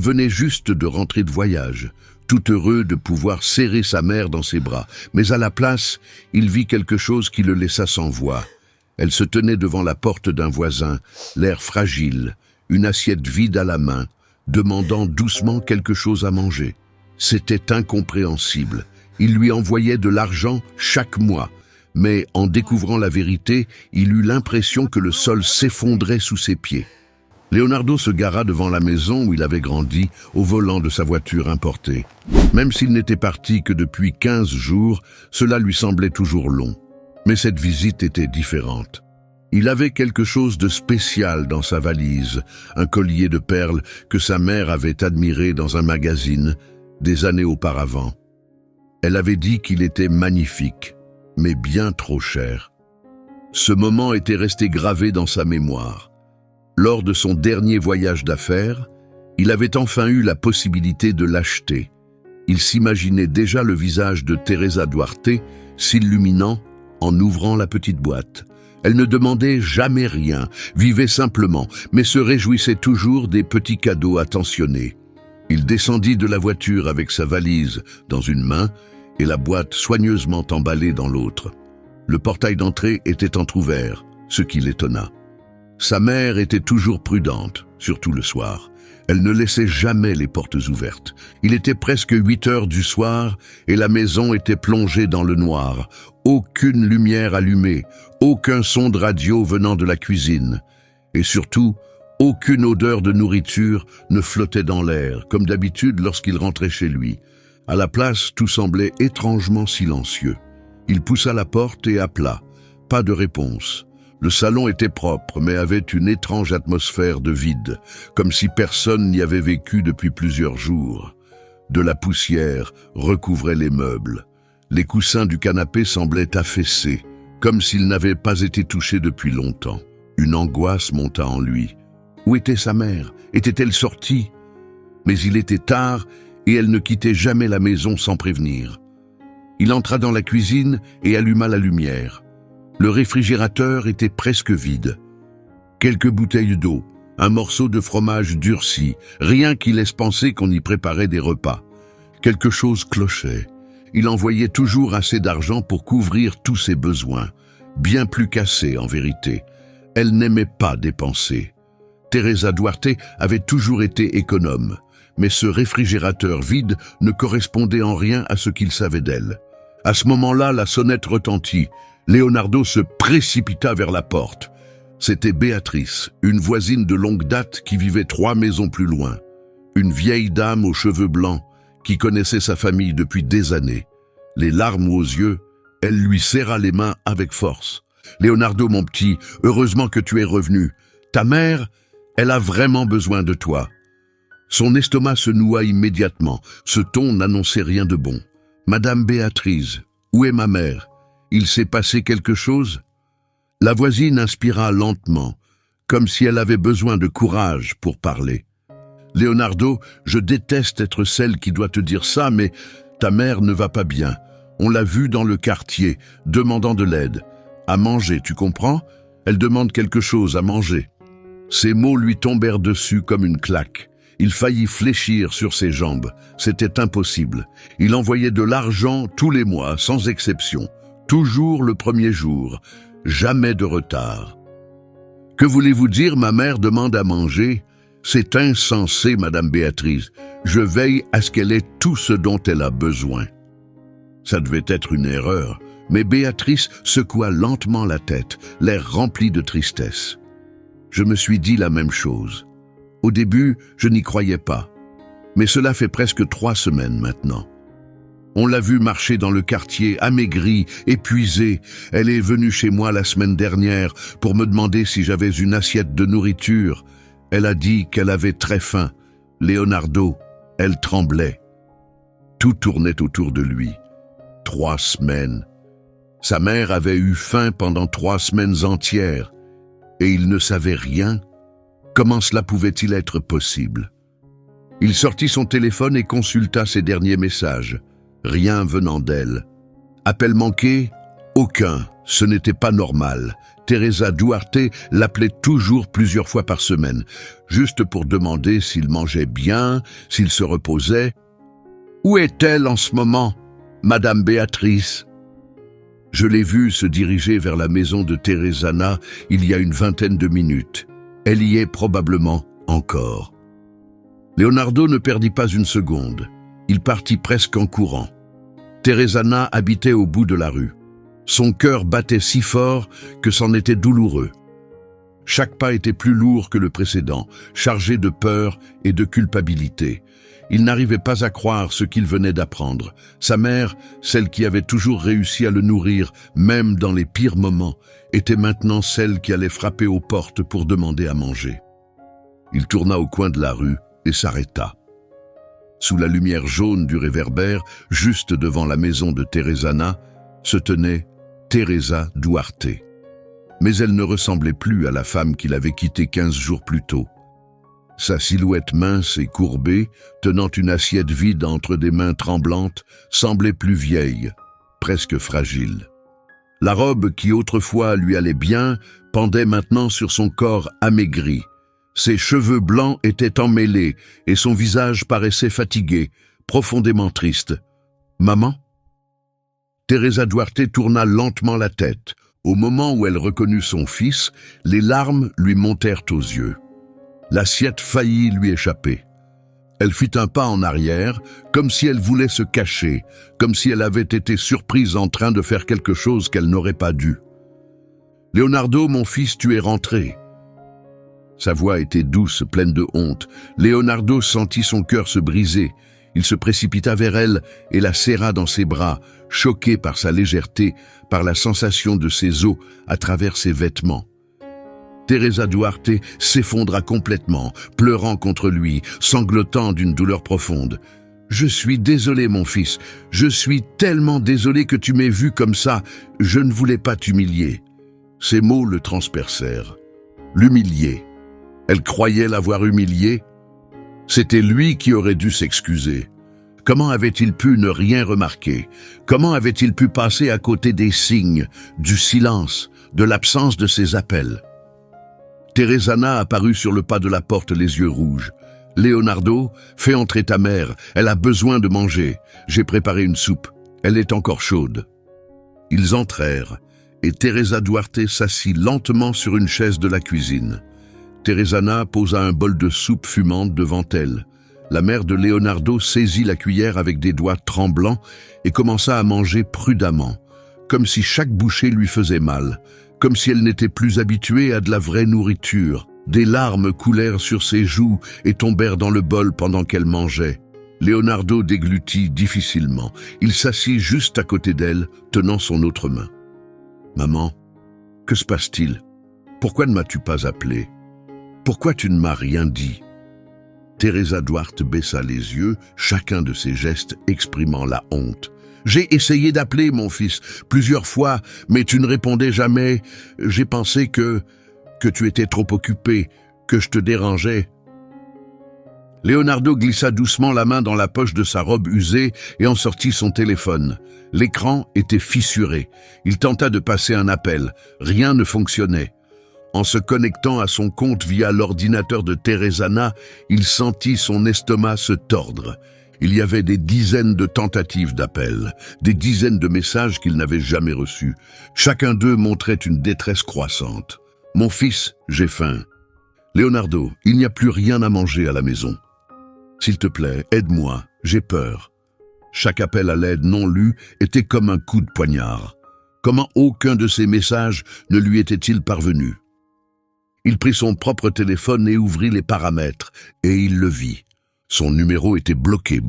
venait juste de rentrer de voyage, tout heureux de pouvoir serrer sa mère dans ses bras. Mais à la place, il vit quelque chose qui le laissa sans voix. Elle se tenait devant la porte d'un voisin, l'air fragile, une assiette vide à la main, demandant doucement quelque chose à manger. C'était incompréhensible. Il lui envoyait de l'argent chaque mois, mais en découvrant la vérité, il eut l'impression que le sol s'effondrait sous ses pieds. Leonardo se gara devant la maison où il avait grandi, au volant de sa voiture importée. Même s'il n'était parti que depuis 15 jours, cela lui semblait toujours long. Mais cette visite était différente. Il avait quelque chose de spécial dans sa valise, un collier de perles que sa mère avait admiré dans un magazine des années auparavant. Elle avait dit qu'il était magnifique, mais bien trop cher. Ce moment était resté gravé dans sa mémoire. Lors de son dernier voyage d'affaires, il avait enfin eu la possibilité de l'acheter. Il s'imaginait déjà le visage de Teresa Duarte s'illuminant en ouvrant la petite boîte. Elle ne demandait jamais rien, vivait simplement, mais se réjouissait toujours des petits cadeaux attentionnés. Il descendit de la voiture avec sa valise dans une main et la boîte soigneusement emballée dans l'autre. Le portail d'entrée était entrouvert, ce qui l'étonna. Sa mère était toujours prudente, surtout le soir. Elle ne laissait jamais les portes ouvertes. Il était presque 8 heures du soir et la maison était plongée dans le noir. Aucune lumière allumée, aucun son de radio venant de la cuisine. Et surtout, aucune odeur de nourriture ne flottait dans l'air, comme d'habitude lorsqu'il rentrait chez lui. À la place, tout semblait étrangement silencieux. Il poussa la porte et appela. Pas de réponse. Le salon était propre, mais avait une étrange atmosphère de vide, comme si personne n'y avait vécu depuis plusieurs jours. De la poussière recouvrait les meubles. Les coussins du canapé semblaient affaissés, comme s'ils n'avaient pas été touchés depuis longtemps. Une angoisse monta en lui. Où était sa mère? Était-elle sortie? Mais il était tard et elle ne quittait jamais la maison sans prévenir. Il entra dans la cuisine et alluma la lumière. Le réfrigérateur était presque vide. Quelques bouteilles d'eau, un morceau de fromage durci, rien qui laisse penser qu'on y préparait des repas. Quelque chose clochait. Il envoyait toujours assez d'argent pour couvrir tous ses besoins, bien plus qu'assez en vérité. Elle n'aimait pas dépenser. Teresa Duarte avait toujours été économe, mais ce réfrigérateur vide ne correspondait en rien à ce qu'il savait d'elle. À ce moment-là, la sonnette retentit. Leonardo se précipita vers la porte. C'était Béatrice, une voisine de longue date qui vivait 3 maisons plus loin. Une vieille dame aux cheveux blancs qui connaissait sa famille depuis des années. Les larmes aux yeux, elle lui serra les mains avec force. « Leonardo, mon petit, heureusement que tu es revenu. Ta mère, elle a vraiment besoin de toi. » Son estomac se noua immédiatement. Ce ton n'annonçait rien de bon. « Madame Béatrice, où est ma mère ? Il s'est passé quelque chose ?» La voisine inspira lentement, comme si elle avait besoin de courage pour parler. « Leonardo, je déteste être celle qui doit te dire ça, mais ta mère ne va pas bien. On l'a vue dans le quartier, demandant de l'aide. À manger, tu comprends? Elle demande quelque chose à manger. » Ces mots lui tombèrent dessus comme une claque. Il faillit fléchir sur ses jambes. C'était impossible. Il envoyait de l'argent tous les mois, sans exception. Toujours le premier jour. Jamais de retard. « Que voulez-vous dire, ma mère demande à manger? C'est insensé, Madame Béatrice. Je veille à ce qu'elle ait tout ce dont elle a besoin. » Ça devait être une erreur, mais Béatrice secoua lentement la tête, l'air rempli de tristesse. Je me suis dit la même chose. Au début, je n'y croyais pas. Mais cela fait presque 3 semaines maintenant. On l'a vue marcher dans le quartier, amaigrie, épuisée. Elle est venue chez moi la semaine dernière pour me demander si j'avais une assiette de nourriture. Elle a dit qu'elle avait très faim. Leonardo, elle tremblait. Tout tournait autour de lui. 3 semaines. Sa mère avait eu faim pendant 3 semaines entières. Et il ne savait rien. Comment cela pouvait-il être possible? Il sortit son téléphone et consulta ses derniers messages. Rien venant d'elle. Appel manqué, Aucun, ce n'était pas normal. Teresa Duarte l'appelait toujours plusieurs fois par semaine, juste pour demander s'il mangeait bien, s'il se reposait. Où est-elle en ce moment, Madame Béatrice? Je l'ai vue se diriger vers la maison de Teresana il y a une vingtaine de minutes. Elle y est probablement encore. Leonardo ne perdit pas une seconde. Il partit presque en courant. Teresana habitait au bout de la rue. Son cœur battait si fort que c'en était douloureux. Chaque pas était plus lourd que le précédent, chargé de peur et de culpabilité. Il n'arrivait pas à croire ce qu'il venait d'apprendre. Sa mère, celle qui avait toujours réussi à le nourrir, même dans les pires moments, était maintenant celle qui allait frapper aux portes pour demander à manger. Il tourna au coin de la rue et s'arrêta. Sous la lumière jaune du réverbère, juste devant la maison de Teresana, se tenait Teresa Duarte. Mais elle ne ressemblait plus à la femme qu'il avait quittée 15 jours plus tôt. Sa silhouette mince et courbée, tenant une assiette vide entre des mains tremblantes, semblait plus vieille, presque fragile. La robe qui autrefois lui allait bien pendait maintenant sur son corps amaigri. Ses cheveux blancs étaient emmêlés et son visage paraissait fatigué, profondément triste. « Maman ?» Teresa Duarte tourna lentement la tête. Au moment où elle reconnut son fils, les larmes lui montèrent aux yeux. L'assiette faillit lui échapper. Elle fit un pas en arrière, comme si elle voulait se cacher, comme si elle avait été surprise en train de faire quelque chose qu'elle n'aurait pas dû. « Leonardo, mon fils, tu es rentré. » Sa voix était douce, pleine de honte. Leonardo sentit son cœur se briser. Il se précipita vers elle et la serra dans ses bras, choqué par sa légèreté, par la sensation de ses os à travers ses vêtements. Teresa Duarte s'effondra complètement, pleurant contre lui, sanglotant d'une douleur profonde. « Je suis désolée, mon fils. Je suis tellement désolée que tu m'aies vu comme ça. Je ne voulais pas t'humilier. » Ces mots le transpercèrent. L'humilier. Elle croyait l'avoir humilié. C'était lui qui aurait dû s'excuser. Comment avait-il pu ne rien remarquer? Comment avait-il pu passer à côté des signes, du silence, de l'absence de ses appels? Teresana apparut sur le pas de la porte, les yeux rouges. « Leonardo, fais entrer ta mère, elle a besoin de manger. J'ai préparé une soupe, elle est encore chaude. » Ils entrèrent, et Teresa Duarte s'assit lentement sur une chaise de la cuisine. Teresana posa un bol de soupe fumante devant elle. La mère de Leonardo saisit la cuillère avec des doigts tremblants et commença à manger prudemment, comme si chaque bouchée lui faisait mal, comme si elle n'était plus habituée à de la vraie nourriture. Des larmes coulèrent sur ses joues et tombèrent dans le bol pendant qu'elle mangeait. Leonardo déglutit difficilement. Il s'assit juste à côté d'elle, tenant son autre main. « Maman, que se passe-t-il? Pourquoi ne m'as-tu pas appelé? Pourquoi tu ne m'as rien dit ?» Teresa Duarte baissa les yeux, chacun de ses gestes exprimant la honte. « J'ai essayé d'appeler, mon fils, plusieurs fois, mais tu ne répondais jamais. J'ai pensé que tu étais trop occupé, que je te dérangeais. » Leonardo glissa doucement la main dans la poche de sa robe usée et en sortit son téléphone. L'écran était fissuré. Il tenta de passer un appel. Rien ne fonctionnait. En se connectant à son compte via l'ordinateur de Teresana, il sentit son estomac se tordre. Il y avait des dizaines de tentatives d'appel, des dizaines de messages qu'il n'avait jamais reçus. Chacun d'eux montrait une détresse croissante. « Mon fils, j'ai faim. Leonardo, il n'y a plus rien à manger à la maison. S'il te plaît, aide-moi, j'ai peur. » Chaque appel à l'aide non lu était comme un coup de poignard. Comment aucun de ces messages ne lui était-il parvenu? Il prit son propre téléphone et ouvrit les paramètres, et il le vit. Son numéro était bloqué.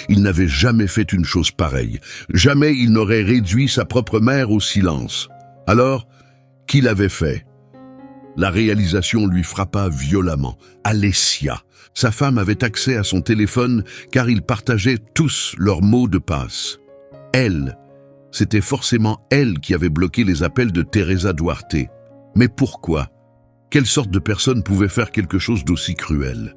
Il n'avait jamais fait une chose pareille. Jamais il n'aurait réduit sa propre mère au silence. Alors, qui l'avait fait? La réalisation lui frappa violemment. Alessia. Sa femme avait accès à son téléphone car ils partageaient tous leurs mots de passe. Elle, c'était forcément elle qui avait bloqué les appels de Teresa Duarte. Mais pourquoi? Quelle sorte de personne pouvait faire quelque chose d'aussi cruel?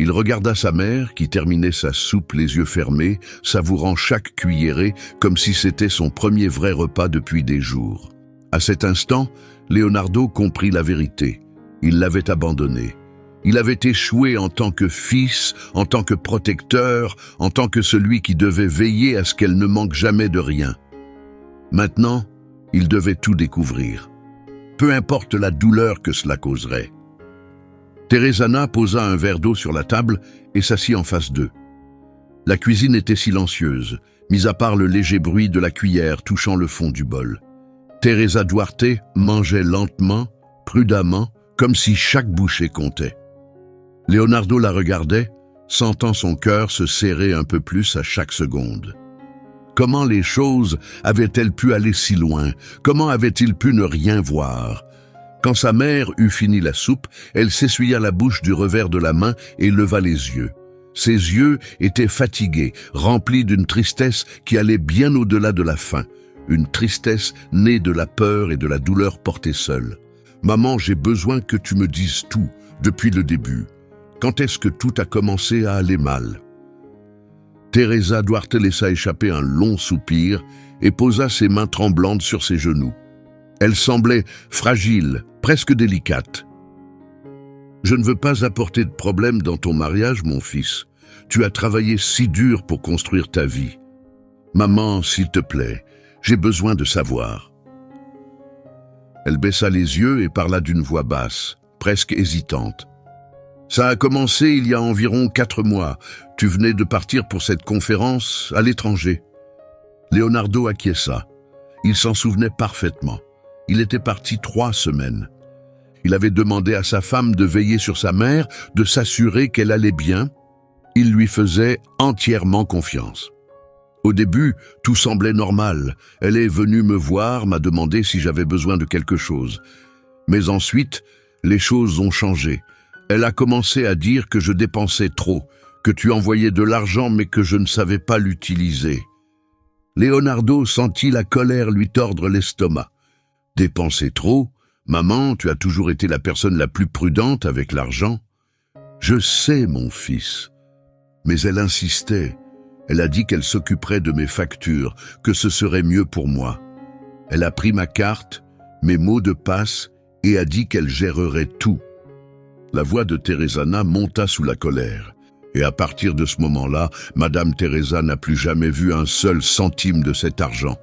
Il regarda sa mère, qui terminait sa soupe les yeux fermés, savourant chaque cuillerée comme si c'était son premier vrai repas depuis des jours. À cet instant, Leonardo comprit la vérité. Il l'avait abandonnée. Il avait échoué en tant que fils, en tant que protecteur, en tant que celui qui devait veiller à ce qu'elle ne manque jamais de rien. Maintenant, il devait tout découvrir. Peu importe la douleur que cela causerait. Teresana posa un verre d'eau sur la table et s'assit en face d'eux. La cuisine était silencieuse, mis à part le léger bruit de la cuillère touchant le fond du bol. Teresa Duarte mangeait lentement, prudemment, comme si chaque bouchée comptait. Leonardo la regardait, sentant son cœur se serrer un peu plus à chaque seconde. Comment les choses avaient-elles pu aller si loin? Comment avait-il pu ne rien voir? Quand sa mère eut fini la soupe, elle s'essuya la bouche du revers de la main et leva les yeux. Ses yeux étaient fatigués, remplis d'une tristesse qui allait bien au-delà de la faim. Une tristesse née de la peur et de la douleur portée seule. « Maman, j'ai besoin que tu me dises tout, depuis le début. Quand est-ce que tout a commencé à aller mal ?» Teresa Duarte laissa échapper un long soupir et posa ses mains tremblantes sur ses genoux. Elle semblait fragile, presque délicate. « Je ne veux pas apporter de problème dans ton mariage, mon fils. Tu as travaillé si dur pour construire ta vie. Maman, s'il te plaît, j'ai besoin de savoir. » Elle baissa les yeux et parla d'une voix basse, presque hésitante. « Ça a commencé il y a environ 4 mois. Tu venais de partir pour cette conférence à l'étranger. » Leonardo acquiesça. Il s'en souvenait parfaitement. Il était parti 3 semaines. Il avait demandé à sa femme de veiller sur sa mère, de s'assurer qu'elle allait bien. Il lui faisait entièrement confiance. Au début, tout semblait normal. Elle est venue me voir, m'a demandé si j'avais besoin de quelque chose. Mais ensuite, les choses ont changé. Elle a commencé à dire que je dépensais trop, que tu envoyais de l'argent mais que je ne savais pas l'utiliser. Leonardo sentit la colère lui tordre l'estomac. Dépenser trop? Maman, tu as toujours été la personne la plus prudente avec l'argent. Je sais, mon fils. Mais elle insistait. Elle a dit qu'elle s'occuperait de mes factures, que ce serait mieux pour moi. Elle a pris ma carte, mes mots de passe et a dit qu'elle gérerait tout. La voix de Teresana monta sous la colère. Et à partir de ce moment-là, Madame Teresa n'a plus jamais vu un seul centime de cet argent.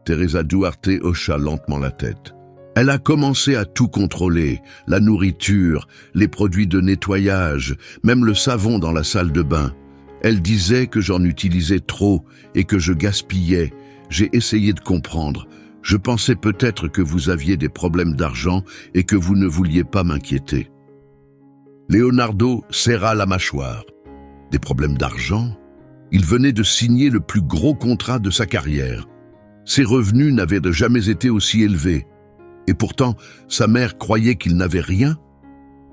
Teresa Duarte hocha lentement la tête. Elle a commencé à tout contrôler, la nourriture, les produits de nettoyage, même le savon dans la salle de bain. Elle disait que j'en utilisais trop et que je gaspillais. J'ai essayé de comprendre. Je pensais peut-être que vous aviez des problèmes d'argent et que vous ne vouliez pas m'inquiéter. Leonardo serra la mâchoire. Des problèmes d'argent? Il venait de signer le plus gros contrat de sa carrière. Ses revenus n'avaient jamais été aussi élevés. Et pourtant, sa mère croyait qu'il n'avait rien.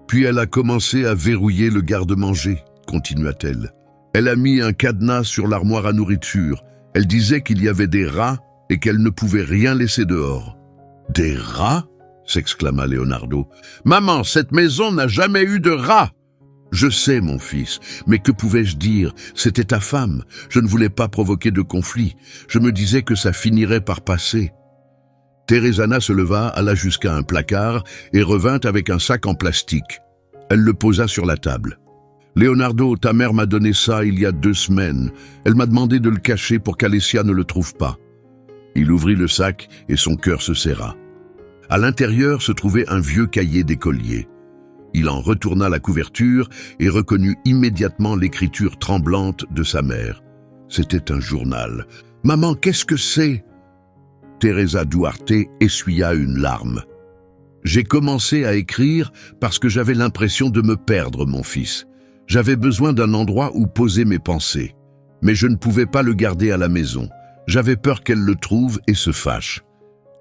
Puis elle a commencé à verrouiller le garde-manger, continua-t-elle. Elle a mis un cadenas sur l'armoire à nourriture. Elle disait qu'il y avait des rats et qu'elle ne pouvait rien laisser dehors. « Des rats ?» s'exclama Leonardo. « Maman, cette maison n'a jamais eu de rats !»« Je sais, mon fils, mais que pouvais-je dire? C'était ta femme. Je ne voulais pas provoquer de conflit. Je me disais que ça finirait par passer. » Teresana se leva, alla jusqu'à un placard et revint avec un sac en plastique. Elle le posa sur la table. « Leonardo, ta mère m'a donné ça il y a 2 semaines. Elle m'a demandé de le cacher pour qu'Alessia ne le trouve pas. » Il ouvrit le sac et son cœur se serra. À l'intérieur se trouvait un vieux cahier d'écolier. Il en retourna la couverture et reconnut immédiatement l'écriture tremblante de sa mère. C'était un journal. « Maman, qu'est-ce que c'est ?» Teresa Duarte essuya une larme. « J'ai commencé à écrire parce que j'avais l'impression de me perdre, mon fils. J'avais besoin d'un endroit où poser mes pensées. Mais je ne pouvais pas le garder à la maison. J'avais peur qu'elle le trouve et se fâche. »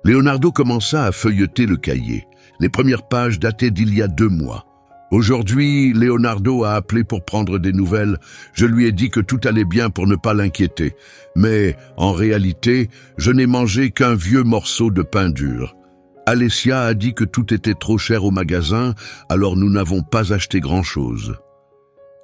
Leonardo commença à feuilleter le cahier. Les premières pages dataient d'il y a 2 mois. Aujourd'hui, Leonardo a appelé pour prendre des nouvelles. Je lui ai dit que tout allait bien pour ne pas l'inquiéter. Mais, en réalité, je n'ai mangé qu'un vieux morceau de pain dur. Alessia a dit que tout était trop cher au magasin, alors nous n'avons pas acheté grand-chose.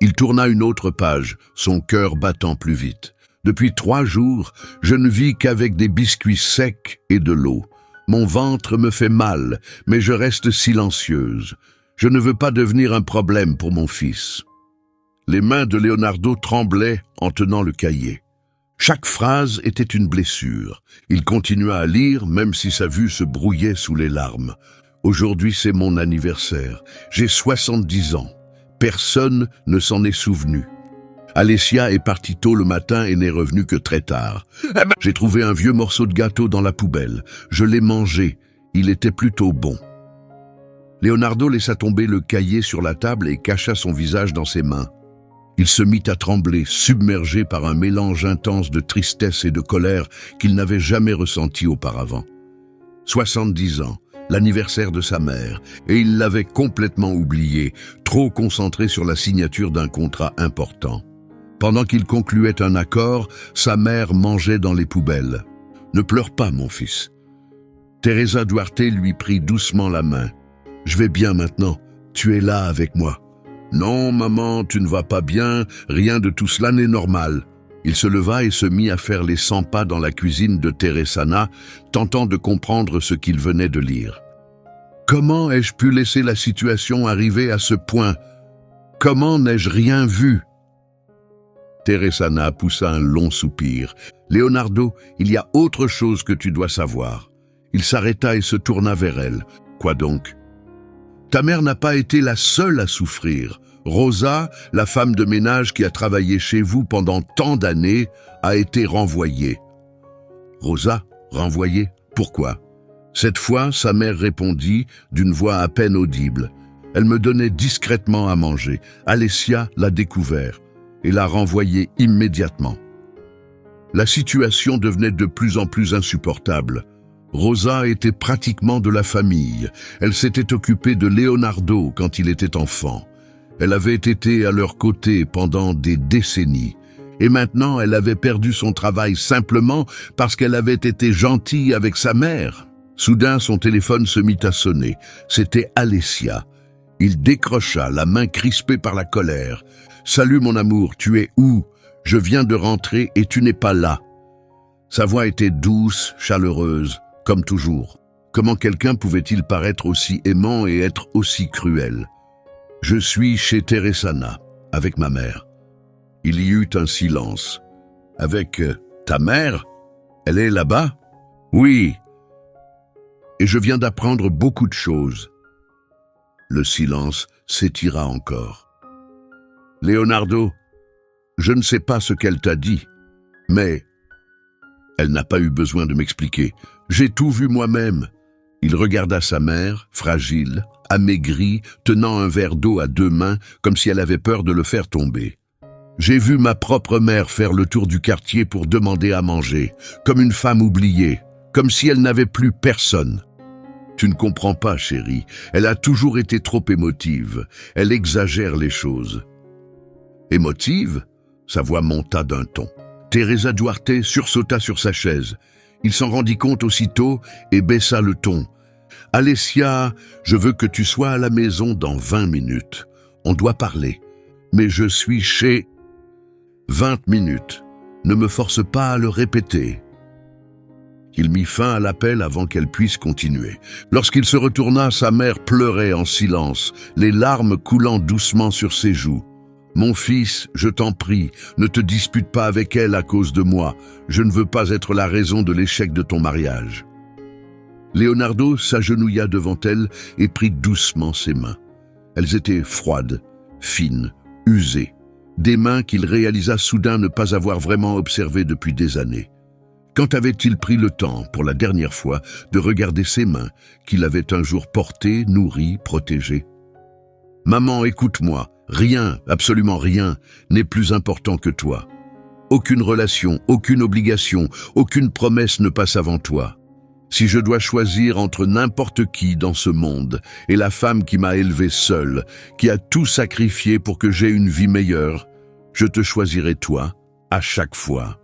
Il tourna une autre page, son cœur battant plus vite. Depuis 3 jours, je ne vis qu'avec des biscuits secs et de l'eau. Mon ventre me fait mal, mais je reste silencieuse. Je ne veux pas devenir un problème pour mon fils. Les mains de Leonardo tremblaient en tenant le cahier. Chaque phrase était une blessure. Il continua à lire, même si sa vue se brouillait sous les larmes. Aujourd'hui, c'est mon anniversaire. J'ai 70 ans. Personne ne s'en est souvenu. Alessia est partie tôt le matin et n'est revenue que très tard. J'ai trouvé un vieux morceau de gâteau dans la poubelle. Je l'ai mangé. Il était plutôt bon. Leonardo laissa tomber le cahier sur la table et cacha son visage dans ses mains. Il se mit à trembler, submergé par un mélange intense de tristesse et de colère qu'il n'avait jamais ressenti auparavant. 70 ans, l'anniversaire de sa mère, et il l'avait complètement oublié, trop concentré sur la signature d'un contrat important. Pendant qu'il concluait un accord, sa mère mangeait dans les poubelles. « Ne pleure pas, mon fils. » Teresa Duarte lui prit doucement la main. « Je vais bien maintenant. Tu es là avec moi. »« Non, maman, tu ne vas pas bien. Rien de tout cela n'est normal. » Il se leva et se mit à faire les 100 pas dans la cuisine de Teresana, tentant de comprendre ce qu'il venait de lire. « Comment ai-je pu laisser la situation arriver à ce point? Comment n'ai-je rien vu ?» Teresana poussa un long soupir. « Leonardo, il y a autre chose que tu dois savoir. » Il s'arrêta et se tourna vers elle. « Quoi donc? »« Ta mère n'a pas été la seule à souffrir. Rosa, la femme de ménage qui a travaillé chez vous pendant tant d'années, a été renvoyée. » Rosa, renvoyée? Pourquoi? Cette fois, sa mère répondit d'une voix à peine audible. Elle me donnait discrètement à manger. Alessia l'a découvert et l'a renvoyée immédiatement. La situation devenait de plus en plus insupportable. Rosa était pratiquement de la famille. Elle s'était occupée de Leonardo quand il était enfant. Elle avait été à leur côté pendant des décennies. Et maintenant, elle avait perdu son travail simplement parce qu'elle avait été gentille avec sa mère. Soudain, son téléphone se mit à sonner. C'était Alessia. Il décrocha, la main crispée par la colère. « Salut mon amour, tu es où? Je viens de rentrer et tu n'es pas là. » Sa voix était douce, chaleureuse, comme toujours. Comment quelqu'un pouvait-il paraître aussi aimant et être aussi cruel? « Je suis chez Teresana, avec ma mère. » Il y eut un silence. « Avec ta mère? Elle est là-bas? »« Oui. » « Et je viens d'apprendre beaucoup de choses. » Le silence s'étira encore. « Leonardo, je ne sais pas ce qu'elle t'a dit, mais elle n'a pas eu besoin de m'expliquer. J'ai tout vu moi-même. » Il regarda sa mère, fragile, amaigrie, tenant un verre d'eau à 2 mains, comme si elle avait peur de le faire tomber. « J'ai vu ma propre mère faire le tour du quartier pour demander à manger, comme une femme oubliée, comme si elle n'avait plus personne. » Tu ne comprends pas, chérie. Elle a toujours été trop émotive. Elle exagère les choses. Émotive? Sa voix monta d'un ton. Teresa Duarte sursauta sur sa chaise. Il s'en rendit compte aussitôt et baissa le ton. « Alessia, je veux que tu sois à la maison dans 20 minutes. On doit parler. Mais je suis chez... 20 minutes. Ne me force pas à le répéter. » Il mit fin à l'appel avant qu'elle puisse continuer. Lorsqu'il se retourna, sa mère pleurait en silence, les larmes coulant doucement sur ses joues. « Mon fils, je t'en prie, ne te dispute pas avec elle à cause de moi. Je ne veux pas être la raison de l'échec de ton mariage. » Leonardo s'agenouilla devant elle et prit doucement ses mains. Elles étaient froides, fines, usées. Des mains qu'il réalisa soudain ne pas avoir vraiment observées depuis des années. Quand avait-il pris le temps, pour la dernière fois, de regarder ses mains, qu'il avait un jour portées, nourries, protégées? « Maman, écoute-moi. Rien, absolument rien, n'est plus important que toi. Aucune relation, aucune obligation, aucune promesse ne passe avant toi. Si je dois choisir entre n'importe qui dans ce monde et la femme qui m'a élevé seule, qui a tout sacrifié pour que j'aie une vie meilleure, je te choisirai toi, à chaque fois. »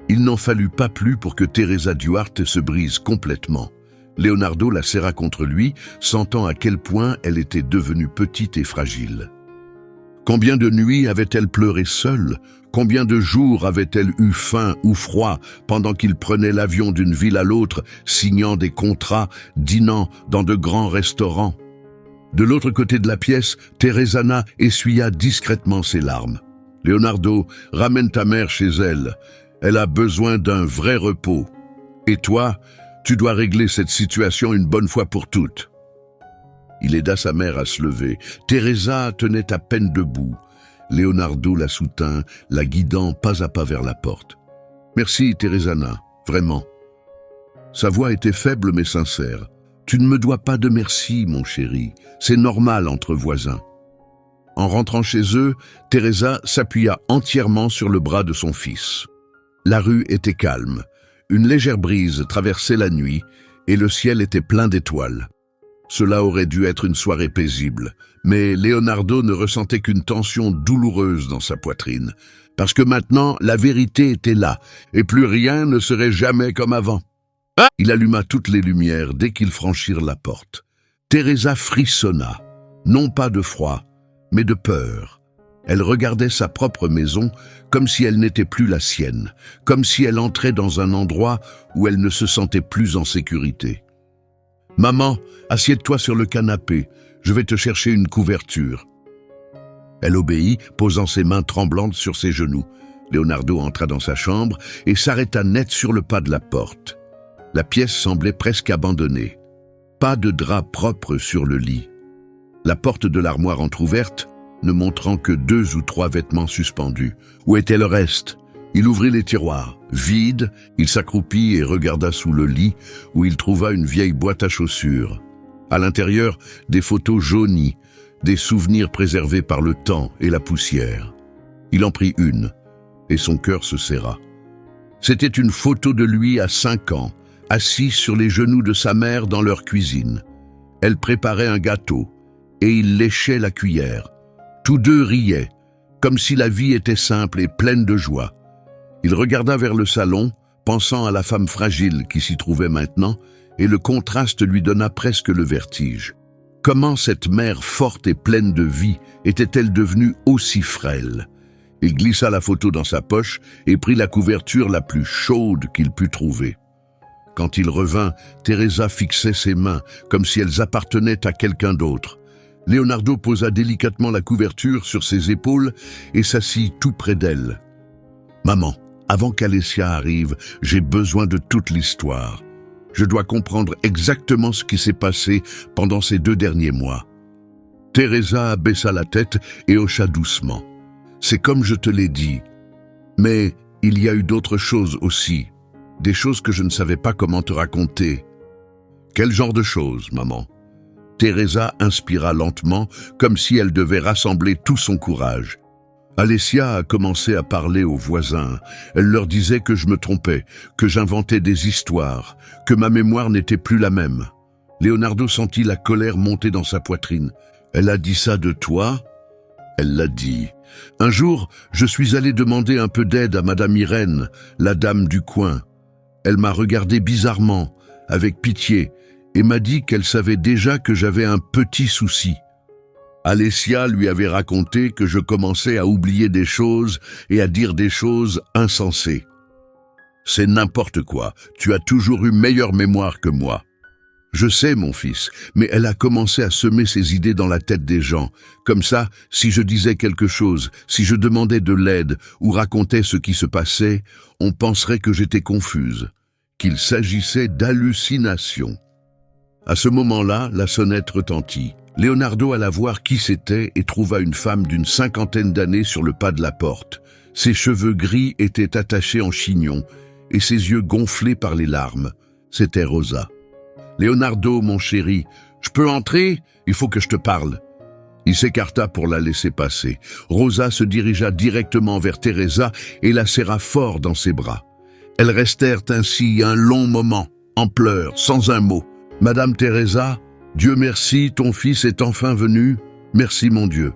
Il n'en fallut pas plus pour que Teresa Duarte se brise complètement. Leonardo la serra contre lui, sentant à quel point elle était devenue petite et fragile. « Combien de nuits avait-elle pleuré seule? Combien de jours avait-elle eu faim ou froid pendant qu'il prenait l'avion d'une ville à l'autre, signant des contrats, dînant dans de grands restaurants? De l'autre côté de la pièce, Teresana essuya discrètement ses larmes. « Leonardo, ramène ta mère chez elle. Elle a besoin d'un vrai repos. Et toi, tu dois régler cette situation une bonne fois pour toutes. » Il aida sa mère à se lever. Teresa tenait à peine debout. Leonardo la soutint, la guidant pas à pas vers la porte. « Merci, Teresana, vraiment. » Sa voix était faible mais sincère. « Tu ne me dois pas de merci, mon chéri. C'est normal entre voisins. » En rentrant chez eux, Teresa s'appuya entièrement sur le bras de son fils. La rue était calme. Une légère brise traversait la nuit et le ciel était plein d'étoiles. Cela aurait dû être une soirée paisible, mais Leonardo ne ressentait qu'une tension douloureuse dans sa poitrine, parce que maintenant la vérité était là, et plus rien ne serait jamais comme avant. Il alluma toutes les lumières dès qu'ils franchirent la porte. Teresa frissonna, non pas de froid, mais de peur. Elle regardait sa propre maison comme si elle n'était plus la sienne, comme si elle entrait dans un endroit où elle ne se sentait plus en sécurité. « Maman, assieds-toi sur le canapé, je vais te chercher une couverture. » Elle obéit, posant ses mains tremblantes sur ses genoux. Leonardo entra dans sa chambre et s'arrêta net sur le pas de la porte. La pièce semblait presque abandonnée. Pas de drap propre sur le lit. La porte de l'armoire entr'ouverte, ne montrant que 2 ou 3 vêtements suspendus. Où était le reste? Il ouvrit les tiroirs. Vide, il s'accroupit et regarda sous le lit, où il trouva une vieille boîte à chaussures. À l'intérieur, des photos jaunies, des souvenirs préservés par le temps et la poussière. Il en prit une, et son cœur se serra. C'était une photo de lui à 5 ans, assis sur les genoux de sa mère dans leur cuisine. Elle préparait un gâteau, et il léchait la cuillère. Tous deux riaient, comme si la vie était simple et pleine de joie. Il regarda vers le salon, pensant à la femme fragile qui s'y trouvait maintenant, et le contraste lui donna presque le vertige. Comment cette mère forte et pleine de vie était-elle devenue aussi frêle? Il glissa la photo dans sa poche et prit la couverture la plus chaude qu'il put trouver. Quand il revint, Teresa fixait ses mains, comme si elles appartenaient à quelqu'un d'autre. Leonardo posa délicatement la couverture sur ses épaules et s'assit tout près d'elle. « Maman, avant qu'Alessia arrive, j'ai besoin de toute l'histoire. Je dois comprendre exactement ce qui s'est passé pendant ces 2 derniers mois. » Teresa baissa la tête et hocha doucement. « C'est comme je te l'ai dit. Mais il y a eu d'autres choses aussi. Des choses que je ne savais pas comment te raconter. » « Quel genre de choses, maman ?» Teresa inspira lentement, comme si elle devait rassembler tout son courage. Alessia a commencé à parler aux voisins. Elle leur disait que je me trompais, que j'inventais des histoires, que ma mémoire n'était plus la même. Leonardo sentit la colère monter dans sa poitrine. « Elle a dit ça de toi ?» Elle l'a dit. Un jour, je suis allé demander un peu d'aide à Madame Irène, la dame du coin. Elle m'a regardé bizarrement, avec pitié, et m'a dit qu'elle savait déjà que j'avais un petit souci. Alessia lui avait raconté que je commençais à oublier des choses et à dire des choses insensées. C'est n'importe quoi, tu as toujours eu meilleure mémoire que moi. Je sais, mon fils, mais elle a commencé à semer ses idées dans la tête des gens. Comme ça, si je disais quelque chose, si je demandais de l'aide ou racontais ce qui se passait, on penserait que j'étais confuse, qu'il s'agissait d'hallucinations. À ce moment-là, la sonnette retentit. Leonardo alla voir qui c'était et trouva une femme d'une 50aine d'années sur le pas de la porte. Ses cheveux gris étaient attachés en chignon et ses yeux gonflés par les larmes. C'était Rosa. « Leonardo, mon chéri, je peux entrer? Il faut que je te parle. » Il s'écarta pour la laisser passer. Rosa se dirigea directement vers Teresa et la serra fort dans ses bras. Elles restèrent ainsi un long moment, en pleurs, sans un mot. « Madame Teresa, Dieu merci, ton fils est enfin venu. Merci mon Dieu. »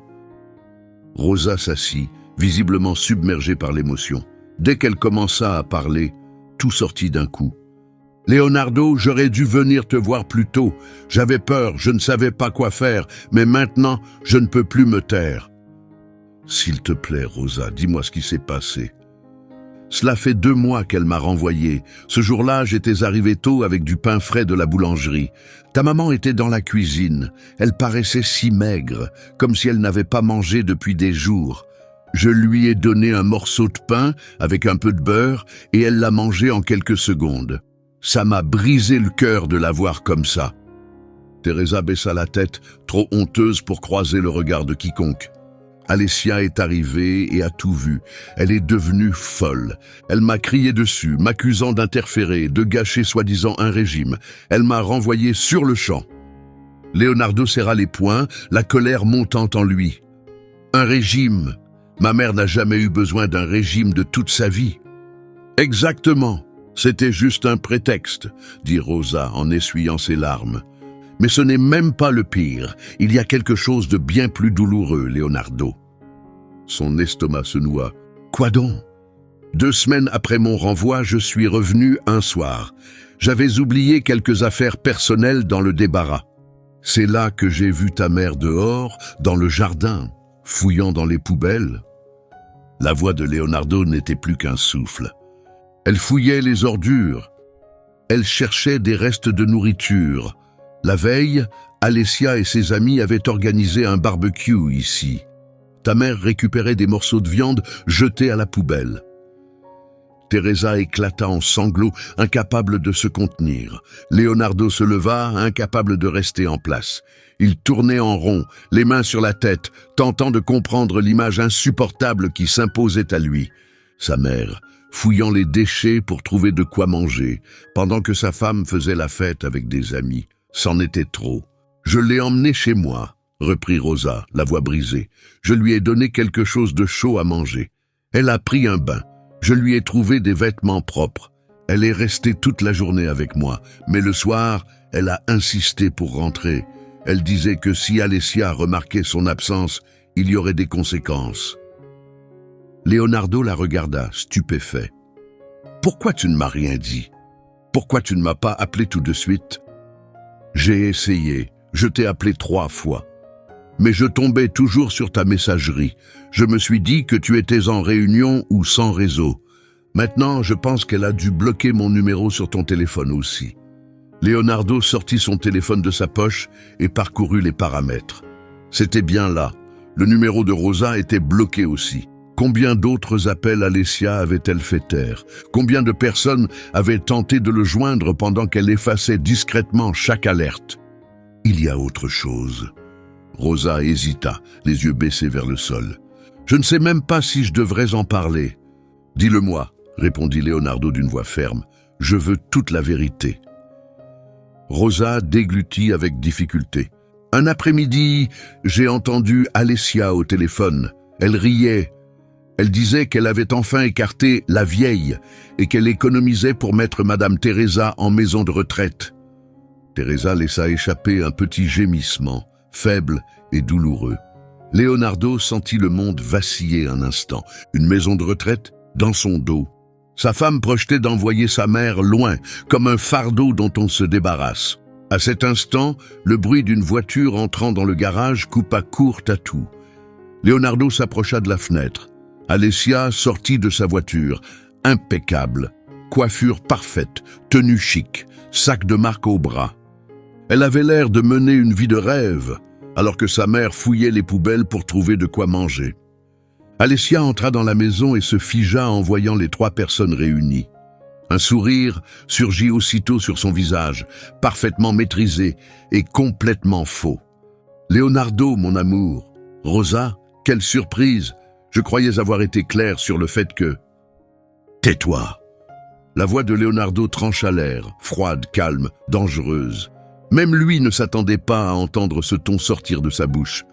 Rosa s'assit, visiblement submergée par l'émotion. Dès qu'elle commença à parler, tout sortit d'un coup. « Leonardo, j'aurais dû venir te voir plus tôt. J'avais peur, je ne savais pas quoi faire, mais maintenant, je ne peux plus me taire. » S'il te plaît, Rosa, dis-moi ce qui s'est passé. Cela fait 2 mois qu'elle m'a renvoyé. Ce jour-là, j'étais arrivé tôt avec du pain frais de la boulangerie. Ta maman était dans la cuisine. Elle paraissait si maigre, comme si elle n'avait pas mangé depuis des jours. Je lui ai donné un morceau de pain avec un peu de beurre et elle l'a mangé en quelques secondes. Ça m'a brisé le cœur de la voir comme ça. Teresa baissa la tête, trop honteuse pour croiser le regard de quiconque. Alessia est arrivée et a tout vu. Elle est devenue folle. Elle m'a crié dessus, m'accusant d'interférer, de gâcher soi-disant un régime. Elle m'a renvoyé sur le champ. Leonardo serra les poings, la colère montant en lui. Un régime. Ma mère n'a jamais eu besoin d'un régime de toute sa vie. Exactement. C'était juste un prétexte, dit Rosa en essuyant ses larmes. Mais ce n'est même pas le pire. Il y a quelque chose de bien plus douloureux, Leonardo. Son estomac se noua. Quoi donc? 2 semaines après mon renvoi, je suis revenu un soir. J'avais oublié quelques affaires personnelles dans le débarras. C'est là que j'ai vu ta mère dehors, dans le jardin, fouillant dans les poubelles. La voix de Leonardo n'était plus qu'un souffle. Elle fouillait les ordures. Elle cherchait des restes de nourriture. La veille, Alessia et ses amis avaient organisé un barbecue ici. Ta mère récupérait des morceaux de viande jetés à la poubelle. Teresa éclata en sanglots, incapable de se contenir. Leonardo se leva, incapable de rester en place. Il tournait en rond, les mains sur la tête, tentant de comprendre l'image insupportable qui s'imposait à lui. Sa mère, fouillant les déchets pour trouver de quoi manger, pendant que sa femme faisait la fête avec des amis. C'en était trop. Je l'ai emmenée chez moi, reprit Rosa, la voix brisée. Je lui ai donné quelque chose de chaud à manger. Elle a pris un bain. Je lui ai trouvé des vêtements propres. Elle est restée toute la journée avec moi, mais le soir, elle a insisté pour rentrer. Elle disait que si Alessia remarquait son absence, il y aurait des conséquences. Leonardo la regarda, stupéfait. « Pourquoi tu ne m'as rien dit? Pourquoi tu ne m'as pas appelé tout de suite ?» J'ai essayé, je t'ai appelé 3 fois. Mais je tombais toujours sur ta messagerie. Je me suis dit que tu étais en réunion ou sans réseau. Maintenant, je pense qu'elle a dû bloquer mon numéro sur ton téléphone aussi. Leonardo sortit son téléphone de sa poche et parcourut les paramètres. C'était bien là. Le numéro de Rosa était bloqué aussi. Combien d'autres appels Alessia avait-elle fait taire? Combien de personnes avaient tenté de le joindre pendant qu'elle effaçait discrètement chaque alerte? Il y a autre chose. Rosa hésita, les yeux baissés vers le sol. Je ne sais même pas si je devrais en parler. Dis-le-moi, répondit Leonardo d'une voix ferme. Je veux toute la vérité. Rosa déglutit avec difficulté. Un après-midi, j'ai entendu Alessia au téléphone. Elle riait. Elle disait qu'elle avait enfin écarté la vieille et qu'elle économisait pour mettre Madame Teresa en maison de retraite. Teresa laissa échapper un petit gémissement, faible et douloureux. Leonardo sentit le monde vaciller un instant. Une maison de retraite dans son dos. Sa femme projetait d'envoyer sa mère loin, comme un fardeau dont on se débarrasse. À cet instant, le bruit d'une voiture entrant dans le garage coupa court à tout. Leonardo s'approcha de la fenêtre. Alessia sortit de sa voiture, impeccable, coiffure parfaite, tenue chic, sac de marque au bras. Elle avait l'air de mener une vie de rêve, alors que sa mère fouillait les poubelles pour trouver de quoi manger. Alessia entra dans la maison et se figea en voyant les 3 personnes réunies. Un sourire surgit aussitôt sur son visage, parfaitement maîtrisé et complètement faux. « Leonardo, mon amour. Rosa, quelle surprise! Je croyais avoir été clair sur le fait que... » « Tais-toi !» La voix de Leonardo trancha l'air, froide, calme, dangereuse. Même lui ne s'attendait pas à entendre ce ton sortir de sa bouche.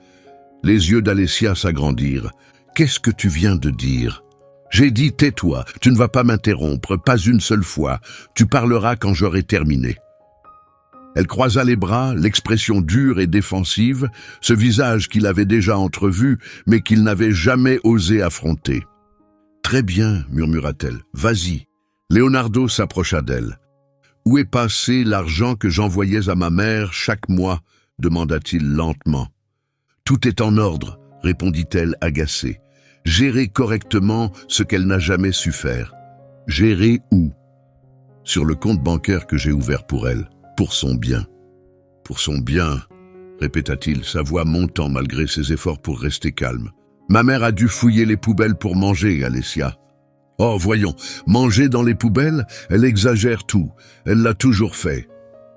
Les yeux d'Alessia s'agrandirent. « Qu'est-ce que tu viens de dire ?»« J'ai dit tais-toi, tu ne vas pas m'interrompre, pas une seule fois. Tu parleras quand j'aurai terminé. » Elle croisa les bras, l'expression dure et défensive, ce visage qu'il avait déjà entrevu, mais qu'il n'avait jamais osé affronter. « Très bien, murmura-t-elle, vas-y. » Leonardo s'approcha d'elle. « Où est passé l'argent que j'envoyais à ma mère chaque mois ?» demanda-t-il lentement. « Tout est en ordre, répondit-elle agacée. gérer correctement ce qu'elle n'a jamais su faire. Gérer où? Sur le compte bancaire que j'ai ouvert pour elle, pour son bien. Pour son bien, répéta-t-il, sa voix montant malgré ses efforts pour rester calme. Ma mère a dû fouiller les poubelles pour manger, Alessia. Oh, voyons, manger dans les poubelles, elle exagère tout. Elle l'a toujours fait.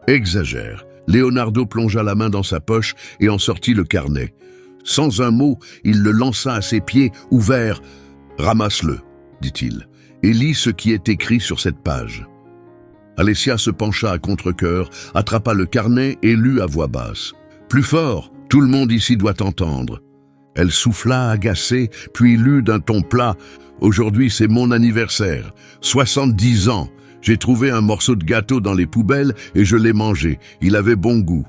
Exagère. Leonardo plongea la main dans sa poche et en sortit le carnet. Sans un mot, il le lança à ses pieds, ouvert. « Ramasse-le, dit-il, et lis ce qui est écrit sur cette page. » Alessia se pencha à contre-cœur, attrapa le carnet et lut à voix basse. « Plus fort, tout le monde ici doit entendre. » Elle souffla, agacée, puis lut d'un ton plat. « Aujourd'hui, c'est mon anniversaire. 70 ans. J'ai trouvé un morceau de gâteau dans les poubelles et je l'ai mangé. Il avait bon goût. »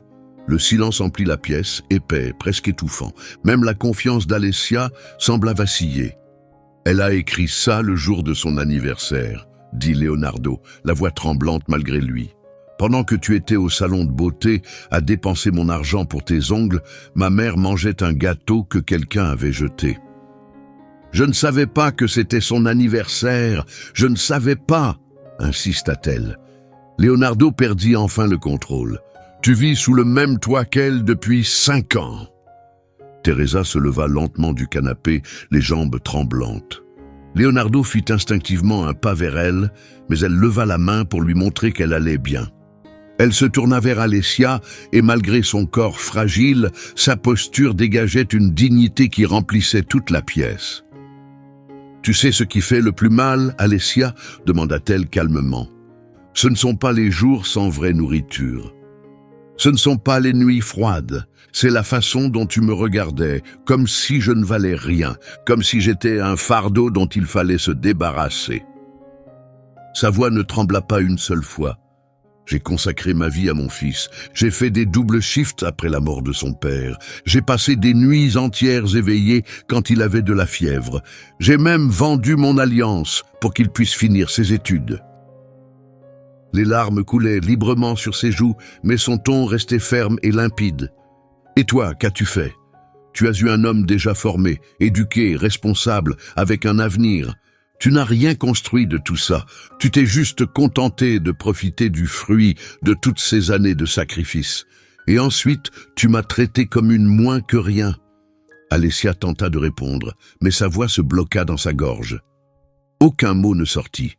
Le silence emplit la pièce, épais, presque étouffant. Même la confiance d'Alessia sembla vaciller. « Elle a écrit ça le jour de son anniversaire, » dit Leonardo, la voix tremblante malgré lui. « Pendant que tu étais au salon de beauté à dépenser mon argent pour tes ongles, ma mère mangeait un gâteau que quelqu'un avait jeté. Je ne savais pas que c'était son anniversaire, je ne savais pas, insista-t-elle. Leonardo perdit enfin le contrôle. Tu vis sous le même toit qu'elle depuis 5 ans. Teresa se leva lentement du canapé, les jambes tremblantes. Leonardo fit instinctivement un pas vers elle, mais elle leva la main pour lui montrer qu'elle allait bien. Elle se tourna vers Alessia et malgré son corps fragile, sa posture dégageait une dignité qui remplissait toute la pièce. « Tu sais ce qui fait le plus mal, Alessia ?» demanda-t-elle calmement. « Ce ne sont pas les jours sans vraie nourriture. Ce ne sont pas les nuits froides, c'est la façon dont tu me regardais, comme si je ne valais rien, comme si j'étais un fardeau dont il fallait se débarrasser. » Sa voix ne trembla pas une seule fois. J'ai consacré ma vie à mon fils. J'ai fait des doubles shifts après la mort de son père. J'ai passé des nuits entières éveillé quand il avait de la fièvre. J'ai même vendu mon alliance pour qu'il puisse finir ses études. Les larmes coulaient librement sur ses joues, mais son ton restait ferme et limpide. « Et toi, qu'as-tu fait? Tu as eu un homme déjà formé, éduqué, responsable, avec un avenir. Tu n'as rien construit de tout ça. Tu t'es juste contenté de profiter du fruit de toutes ces années de sacrifice. Et ensuite, tu m'as traité comme une moins que rien. » Alessia tenta de répondre, mais sa voix se bloqua dans sa gorge. Aucun mot ne sortit.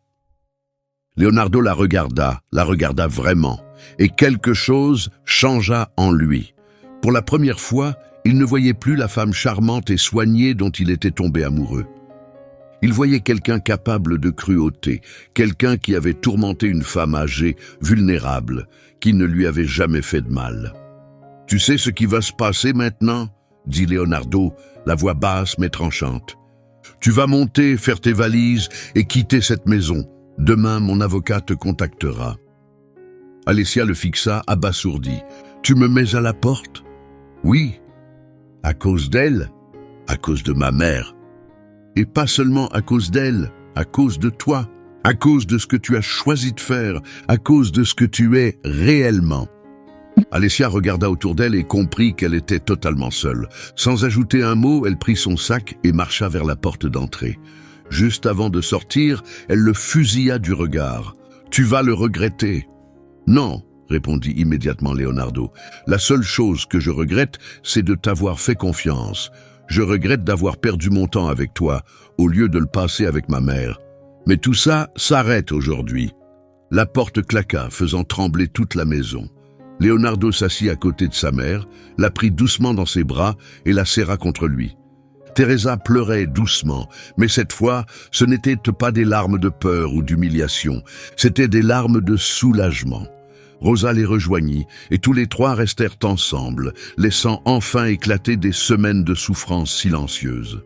Leonardo la regarda vraiment, et quelque chose changea en lui. Pour la première fois, il ne voyait plus la femme charmante et soignée dont il était tombé amoureux. Il voyait quelqu'un capable de cruauté, quelqu'un qui avait tourmenté une femme âgée, vulnérable, qui ne lui avait jamais fait de mal. « Tu sais ce qui va se passer maintenant ?» dit Leonardo, la voix basse mais tranchante. « Tu vas monter, faire tes valises et quitter cette maison. Demain, mon avocat te contactera. » Alessia le fixa, abasourdie. « Tu me mets à la porte ?»« Oui. »« À cause d'elle ?»« À cause de ma mère. » « Et pas seulement à cause d'elle, à cause de toi, à cause de ce que tu as choisi de faire, à cause de ce que tu es réellement. » Alessia regarda autour d'elle et comprit qu'elle était totalement seule. Sans ajouter un mot, elle prit son sac et marcha vers la porte d'entrée. Juste avant de sortir, elle le fusilla du regard. « Tu vas le regretter. »« Non, » répondit immédiatement Leonardo. « La seule chose que je regrette, c'est de t'avoir fait confiance. Je regrette d'avoir perdu mon temps avec toi, au lieu de le passer avec ma mère. Mais tout ça s'arrête aujourd'hui. » La porte claqua, faisant trembler toute la maison. Leonardo s'assit à côté de sa mère, la prit doucement dans ses bras et la serra contre lui. Teresa pleurait doucement, mais cette fois, ce n'étaient pas des larmes de peur ou d'humiliation, c'étaient des larmes de soulagement. Rosa les rejoignit, et tous les trois restèrent ensemble, laissant enfin éclater des semaines de souffrance silencieuse.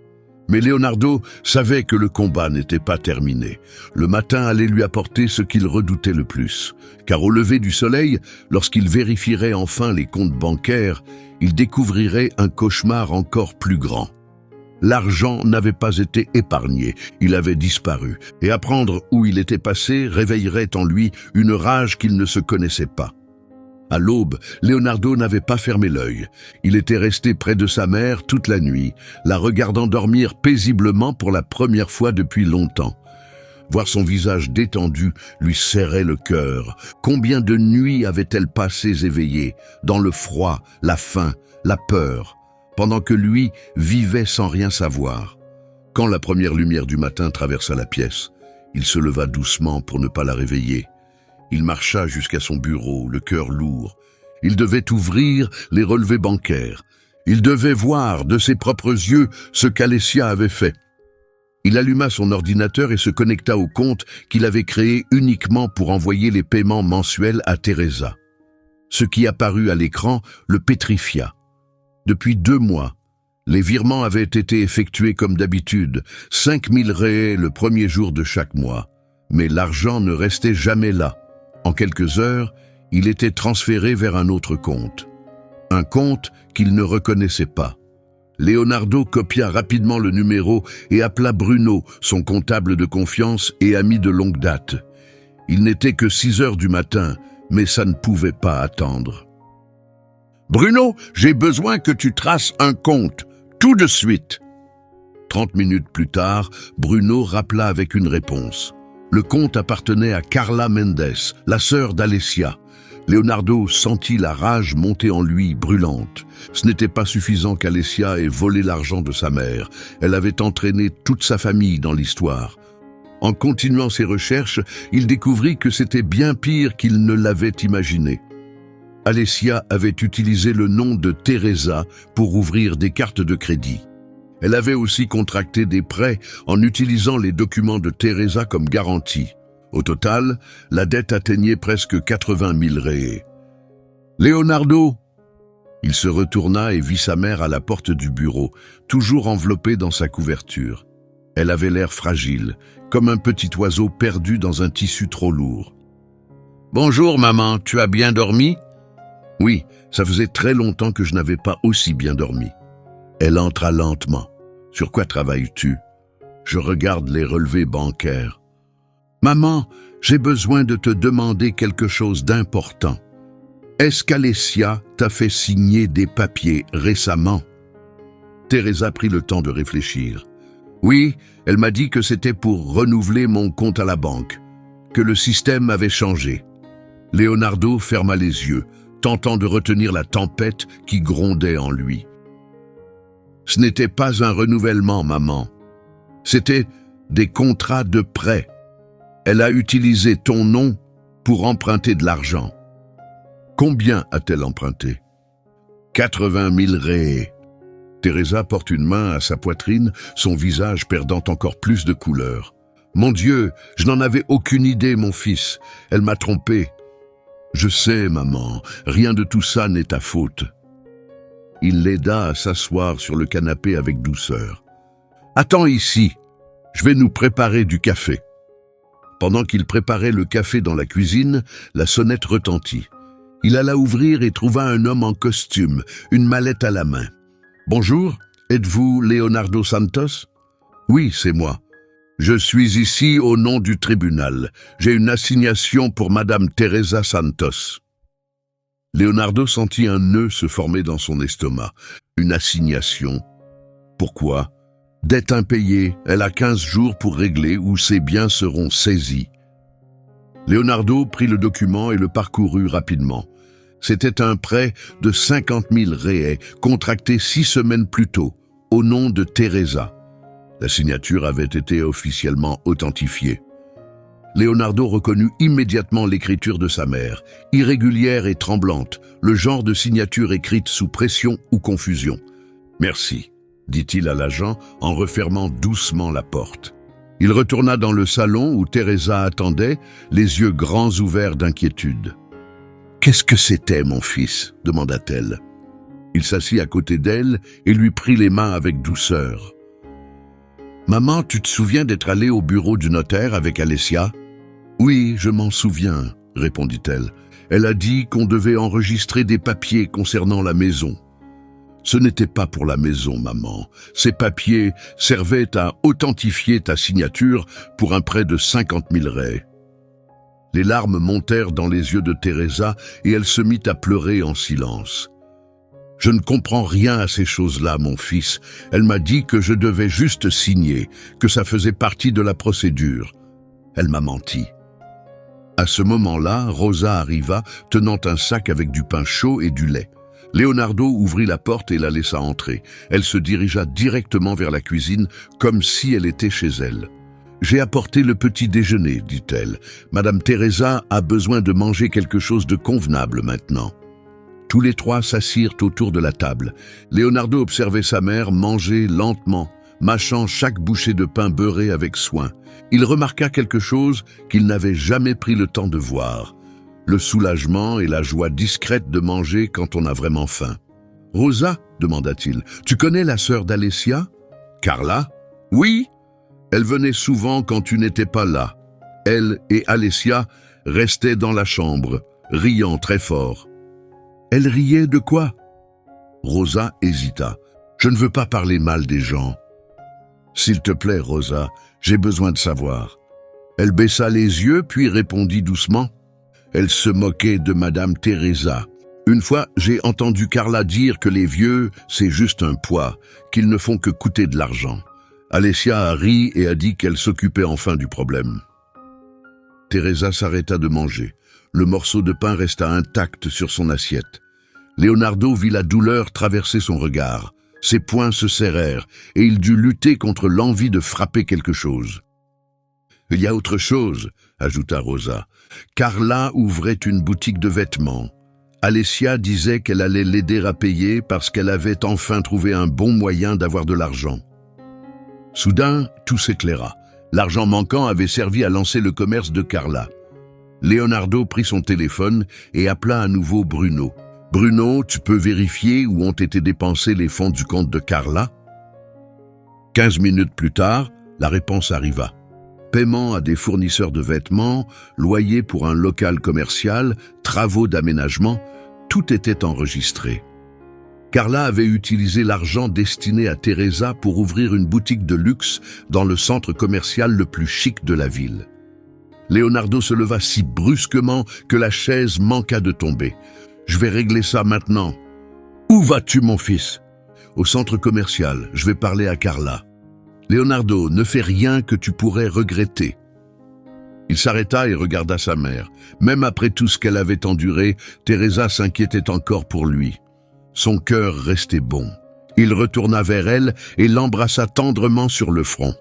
Mais Leonardo savait que le combat n'était pas terminé. Le matin allait lui apporter ce qu'il redoutait le plus, car au lever du soleil, lorsqu'il vérifierait enfin les comptes bancaires, il découvrirait un cauchemar encore plus grand. L'argent n'avait pas été épargné, il avait disparu, et apprendre où il était passé réveillerait en lui une rage qu'il ne se connaissait pas. À l'aube, Leonardo n'avait pas fermé l'œil. Il était resté près de sa mère toute la nuit, la regardant dormir paisiblement pour la première fois depuis longtemps. Voir son visage détendu lui serrait le cœur. Combien de nuits avait-elle passées éveillée, dans le froid, la faim, la peur, pendant que lui vivait sans rien savoir. Quand la première lumière du matin traversa la pièce, il se leva doucement pour ne pas la réveiller. Il marcha jusqu'à son bureau, le cœur lourd. Il devait ouvrir les relevés bancaires. Il devait voir de ses propres yeux ce qu'Alessia avait fait. Il alluma son ordinateur et se connecta au compte qu'il avait créé uniquement pour envoyer les paiements mensuels à Teresa. Ce qui apparut à l'écran le pétrifia. Depuis 2 mois, les virements avaient été effectués comme d'habitude, 5000 réais le premier jour de chaque mois. Mais l'argent ne restait jamais là. En quelques heures, il était transféré vers un autre compte. Un compte qu'il ne reconnaissait pas. Leonardo copia rapidement le numéro et appela Bruno, son comptable de confiance et ami de longue date. Il n'était que 6 heures du matin, mais ça ne pouvait pas attendre. « Bruno, j'ai besoin que tu traces un compte, tout de suite !» 30 minutes plus tard, Bruno rappela avec une réponse. Le compte appartenait à Carla Mendes, la sœur d'Alessia. Leonardo sentit la rage monter en lui, brûlante. Ce n'était pas suffisant qu'Alessia ait volé l'argent de sa mère. Elle avait entraîné toute sa famille dans l'histoire. En continuant ses recherches, il découvrit que c'était bien pire qu'il ne l'avait imaginé. Alessia avait utilisé le nom de Teresa pour ouvrir des cartes de crédit. Elle avait aussi contracté des prêts en utilisant les documents de Teresa comme garantie. Au total, la dette atteignait presque 80 000 réés. « Leonardo !» Il se retourna et vit sa mère à la porte du bureau, toujours enveloppée dans sa couverture. Elle avait l'air fragile, comme un petit oiseau perdu dans un tissu trop lourd. « Bonjour maman, tu as bien dormi ?» « Oui, ça faisait très longtemps que je n'avais pas aussi bien dormi. » Elle entra lentement. « Sur quoi travailles-tu » ? Je regarde les relevés bancaires. « Maman, j'ai besoin de te demander quelque chose d'important. Est-ce qu'Alessia t'a fait signer des papiers récemment ?» Teresa prit le temps de réfléchir. « Oui, elle m'a dit que c'était pour renouveler mon compte à la banque, que le système avait changé. » Leonardo ferma les yeux, tentant de retenir la tempête qui grondait en lui. « Ce n'était pas un renouvellement, maman. C'était des contrats de prêt. Elle a utilisé ton nom pour emprunter de l'argent. » « Combien a-t-elle emprunté ?»« 80 000 réés. » Teresa porte une main à sa poitrine, son visage perdant encore plus de couleur. « Mon Dieu, je n'en avais aucune idée, mon fils. Elle m'a trompé. »« Je sais, maman, rien de tout ça n'est ta faute. » Il l'aida à s'asseoir sur le canapé avec douceur. « Attends ici, je vais nous préparer du café. » Pendant qu'il préparait le café dans la cuisine, la sonnette retentit. Il alla ouvrir et trouva un homme en costume, une mallette à la main. « Bonjour, êtes-vous Leonardo Santos ?»« Oui, c'est moi. Je suis ici au nom du tribunal. J'ai une assignation pour Madame Teresa Santos. » Leonardo sentit un nœud se former dans son estomac. Une assignation. Pourquoi ? Dette impayée, elle a 15 jours pour régler ou ses biens seront saisis. Leonardo prit le document et le parcourut rapidement. C'était un prêt de 50 000 réais, contracté 6 semaines plus tôt, au nom de Teresa. La signature avait été officiellement authentifiée. Leonardo reconnut immédiatement l'écriture de sa mère, irrégulière et tremblante, le genre de signature écrite sous pression ou confusion. « Merci », dit-il à l'agent en refermant doucement la porte. Il retourna dans le salon où Teresa attendait, les yeux grands ouverts d'inquiétude. « Qu'est-ce que c'était, mon fils ?» demanda-t-elle. Il s'assit à côté d'elle et lui prit les mains avec douceur. « Maman, tu te souviens d'être allée au bureau du notaire avec Alessia ?»« Oui, je m'en souviens, » répondit-elle. « Elle a dit qu'on devait enregistrer des papiers concernant la maison. » Ce n'était pas pour la maison, maman. Ces papiers servaient à authentifier ta signature pour un prêt de 50 000 réais. Des larmes montèrent dans les yeux de Teresa et elle se mit à pleurer en silence. « Je ne comprends rien à ces choses-là, mon fils. Elle m'a dit que je devais juste signer, que ça faisait partie de la procédure. Elle m'a menti. » À ce moment-là, Rosa arriva, tenant un sac avec du pain chaud et du lait. Leonardo ouvrit la porte et la laissa entrer. Elle se dirigea directement vers la cuisine, comme si elle était chez elle. « J'ai apporté le petit déjeuner, dit-elle. Madame Teresa a besoin de manger quelque chose de convenable maintenant. » Tous les trois s'assirent autour de la table. Leonardo observait sa mère manger lentement, mâchant chaque bouchée de pain beurré avec soin. Il remarqua quelque chose qu'il n'avait jamais pris le temps de voir. Le soulagement et la joie discrète de manger quand on a vraiment faim. « Rosa, demanda-t-il, tu connais la sœur d'Alessia ? » « Carla ? » ?»« Oui. Elle venait souvent quand tu n'étais pas là. Elle et Alessia restaient dans la chambre, riant très fort. » « Elle riait de quoi ?» Rosa hésita. « Je ne veux pas parler mal des gens. »« S'il te plaît, Rosa, j'ai besoin de savoir. » Elle baissa les yeux, puis répondit doucement. Elle se moquait de Madame Teresa. Une fois, j'ai entendu Carla dire que les vieux, c'est juste un poids, qu'ils ne font que coûter de l'argent. Alessia a ri et a dit qu'elle s'occupait enfin du problème. Teresa s'arrêta de manger. Le morceau de pain resta intact sur son assiette. Leonardo vit la douleur traverser son regard. Ses poings se serrèrent et il dut lutter contre l'envie de frapper quelque chose. « Il y a autre chose, » ajouta Rosa. « Carla ouvrait une boutique de vêtements. Alessia disait qu'elle allait l'aider à payer parce qu'elle avait enfin trouvé un bon moyen d'avoir de l'argent. » Soudain, tout s'éclaira. L'argent manquant avait servi à lancer le commerce de Carla. Leonardo prit son téléphone et appela à nouveau Bruno. « Bruno, tu peux vérifier où ont été dépensés les fonds du compte de Carla ?» 15 minutes plus tard, la réponse arriva. Paiement à des fournisseurs de vêtements, loyer pour un local commercial, travaux d'aménagement, tout était enregistré. Carla avait utilisé l'argent destiné à Teresa pour ouvrir une boutique de luxe dans le centre commercial le plus chic de la ville. Leonardo se leva si brusquement que la chaise manqua de tomber. « Je vais régler ça maintenant. »« Où vas-tu, mon fils ?»« Au centre commercial. Je vais parler à Carla. »« Leonardo, ne fais rien que tu pourrais regretter. » Il s'arrêta et regarda sa mère. Même après tout ce qu'elle avait enduré, Teresa s'inquiétait encore pour lui. Son cœur restait bon. Il retourna vers elle et l'embrassa tendrement sur le front.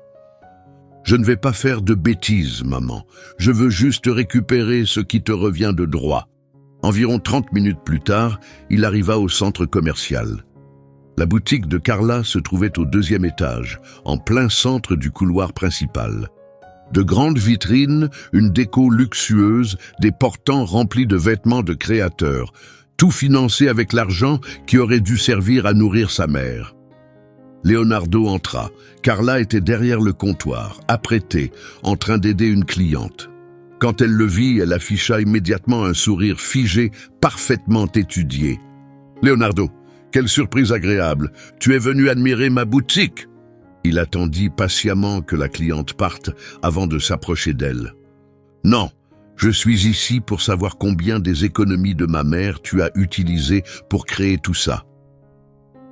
« Je ne vais pas faire de bêtises, maman. Je veux juste récupérer ce qui te revient de droit. » Environ 30 minutes plus tard, il arriva au centre commercial. La boutique de Carla se trouvait au 2e étage, en plein centre du couloir principal. De grandes vitrines, une déco luxueuse, des portants remplis de vêtements de créateurs, tout financé avec l'argent qui aurait dû servir à nourrir sa mère. Leonardo entra. Carla était derrière le comptoir, apprêtée, en train d'aider une cliente. Quand elle le vit, elle afficha immédiatement un sourire figé, parfaitement étudié. « Leonardo, quelle surprise agréable! Tu es venu admirer ma boutique !» Il attendit patiemment que la cliente parte avant de s'approcher d'elle. « Non, je suis ici pour savoir combien des économies de ma mère tu as utilisées pour créer tout ça. »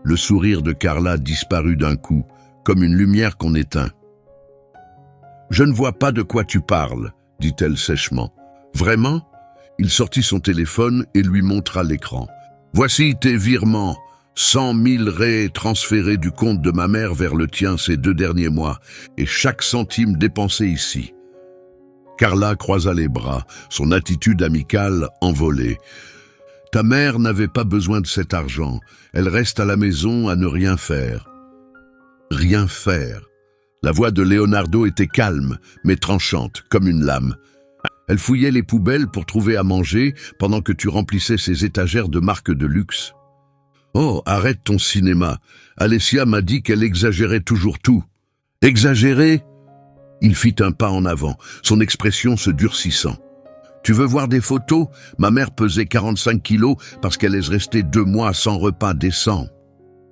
Le sourire de Carla disparut d'un coup, comme une lumière qu'on éteint. « Je ne vois pas de quoi tu parles, » dit-elle sèchement. « Vraiment ?» Il sortit son téléphone et lui montra l'écran. « Voici tes virements. 100 000 raies transférés du compte de ma mère vers le tien ces 2 derniers mois, et chaque centime dépensé ici. » Carla croisa les bras, son attitude amicale envolée. « Ta mère n'avait pas besoin de cet argent. Elle reste à la maison à ne rien faire. » Rien faire. La voix de Leonardo était calme, mais tranchante, comme une lame. Elle fouillait les poubelles pour trouver à manger pendant que tu remplissais ses étagères de marques de luxe. « Oh, arrête ton cinéma. Alessia m'a dit qu'elle exagérait toujours tout. »« Exagérer ?» Il fit un pas en avant, son expression se durcissant. « Tu veux voir des photos? Ma mère pesait 45 kilos parce qu'elle est restée 2 mois sans repas décent. »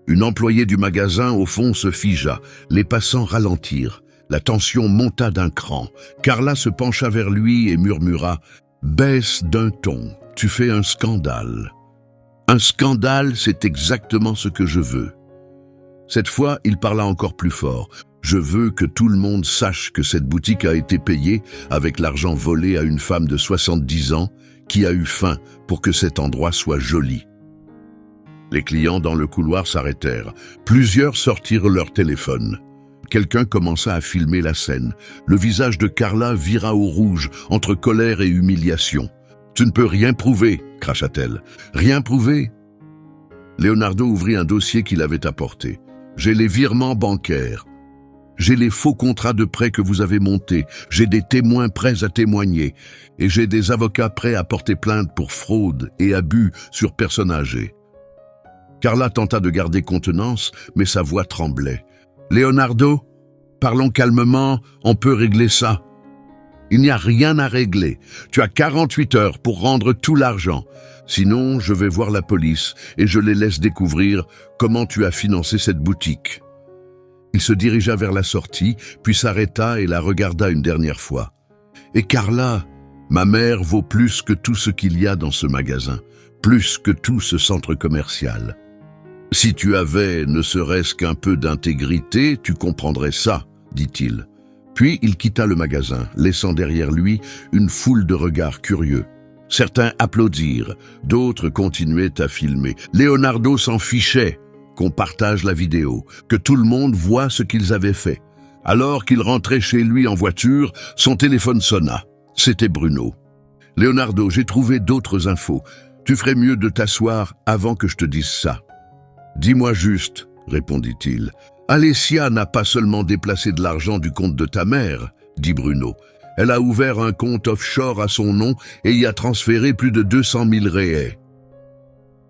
Une employée du magasin, au fond, se figea. Les passants ralentirent. La tension monta d'un cran. Carla se pencha vers lui et murmura « Baisse d'un ton, tu fais un scandale. » Un scandale, c'est exactement ce que je veux. Cette fois, il parla encore plus fort. Je veux que tout le monde sache que cette boutique a été payée avec l'argent volé à une femme de 70 ans qui a eu faim pour que cet endroit soit joli. Les clients dans le couloir s'arrêtèrent. Plusieurs sortirent leur téléphone. Quelqu'un commença à filmer la scène. Le visage de Carla vira au rouge entre colère et humiliation. « Tu ne peux rien prouver » cracha-t-elle. « Rien prouver ?» Leonardo ouvrit un dossier qu'il avait apporté. « J'ai les virements bancaires. J'ai les faux contrats de prêt que vous avez montés. J'ai des témoins prêts à témoigner. Et j'ai des avocats prêts à porter plainte pour fraude et abus sur personnes âgées. » Carla tenta de garder contenance, mais sa voix tremblait. « Leonardo, parlons calmement, on peut régler ça. » Il n'y a rien à régler. Tu as 48 heures pour rendre tout l'argent. Sinon, je vais voir la police et je les laisse découvrir comment tu as financé cette boutique. Il se dirigea vers la sortie, puis s'arrêta et la regarda une dernière fois. Et Carla, ma mère vaut plus que tout ce qu'il y a dans ce magasin, plus que tout ce centre commercial. Si tu avais ne serait-ce qu'un peu d'intégrité, tu comprendrais ça, dit-il. Puis il quitta le magasin, laissant derrière lui une foule de regards curieux. Certains applaudirent, d'autres continuaient à filmer. Leonardo s'en fichait qu'on partage la vidéo, que tout le monde voit ce qu'ils avaient fait. Alors qu'il rentrait chez lui en voiture, son téléphone sonna. C'était Bruno. « Leonardo, j'ai trouvé d'autres infos. Tu ferais mieux de t'asseoir avant que je te dise ça. »« Dis-moi juste, » répondit-il. « Alessia n'a pas seulement déplacé de l'argent du compte de ta mère, » dit Bruno. « Elle a ouvert un compte offshore à son nom et y a transféré plus de 200 000 réais. »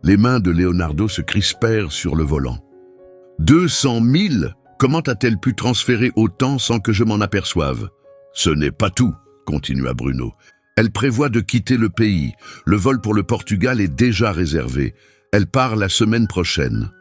Les mains de Leonardo se crispèrent sur le volant. « 200 000 ? Comment a-t-elle pu transférer autant sans que je m'en aperçoive ?»« Ce n'est pas tout, » continua Bruno. « Elle prévoit de quitter le pays. Le vol pour le Portugal est déjà réservé. Elle part la semaine prochaine. »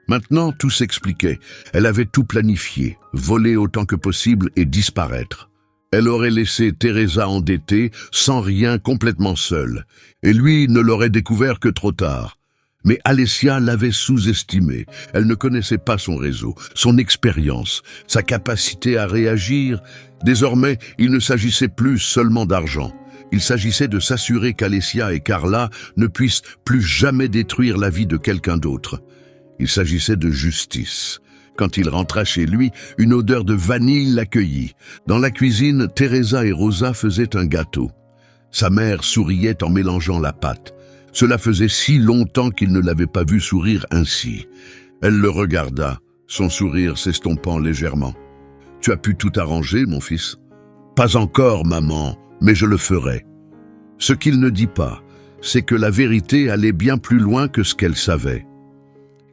Maintenant, tout s'expliquait. Elle avait tout planifié, voler autant que possible et disparaître. Elle aurait laissé Teresa endettée, sans rien, complètement seule. Et lui ne l'aurait découvert que trop tard. Mais Alessia l'avait sous-estimé. Elle ne connaissait pas son réseau, son expérience, sa capacité à réagir. Désormais, il ne s'agissait plus seulement d'argent. Il s'agissait de s'assurer qu'Alessia et Carla ne puissent plus jamais détruire la vie de quelqu'un d'autre. Il s'agissait de justice. Quand il rentra chez lui, une odeur de vanille l'accueillit. Dans la cuisine, Teresa et Rosa faisaient un gâteau. Sa mère souriait en mélangeant la pâte. Cela faisait si longtemps qu'il ne l'avait pas vu sourire ainsi. Elle le regarda, son sourire s'estompant légèrement. « Tu as pu tout arranger, mon fils ?»« Pas encore, maman, mais je le ferai. » Ce qu'il ne dit pas, c'est que la vérité allait bien plus loin que ce qu'elle savait.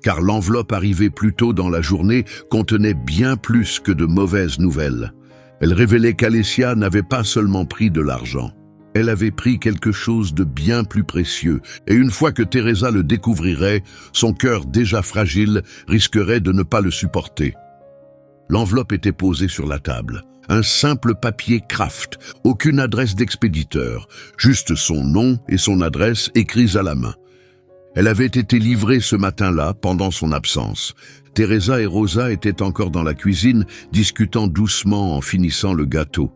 Car l'enveloppe arrivée plus tôt dans la journée contenait bien plus que de mauvaises nouvelles. Elle révélait qu'Alessia n'avait pas seulement pris de l'argent. Elle avait pris quelque chose de bien plus précieux, et une fois que Teresa le découvrirait, son cœur déjà fragile risquerait de ne pas le supporter. L'enveloppe était posée sur la table. Un simple papier Kraft, aucune adresse d'expéditeur, juste son nom et son adresse écrits à la main. Elle avait été livrée ce matin-là, pendant son absence. Teresa et Rosa étaient encore dans la cuisine, discutant doucement en finissant le gâteau.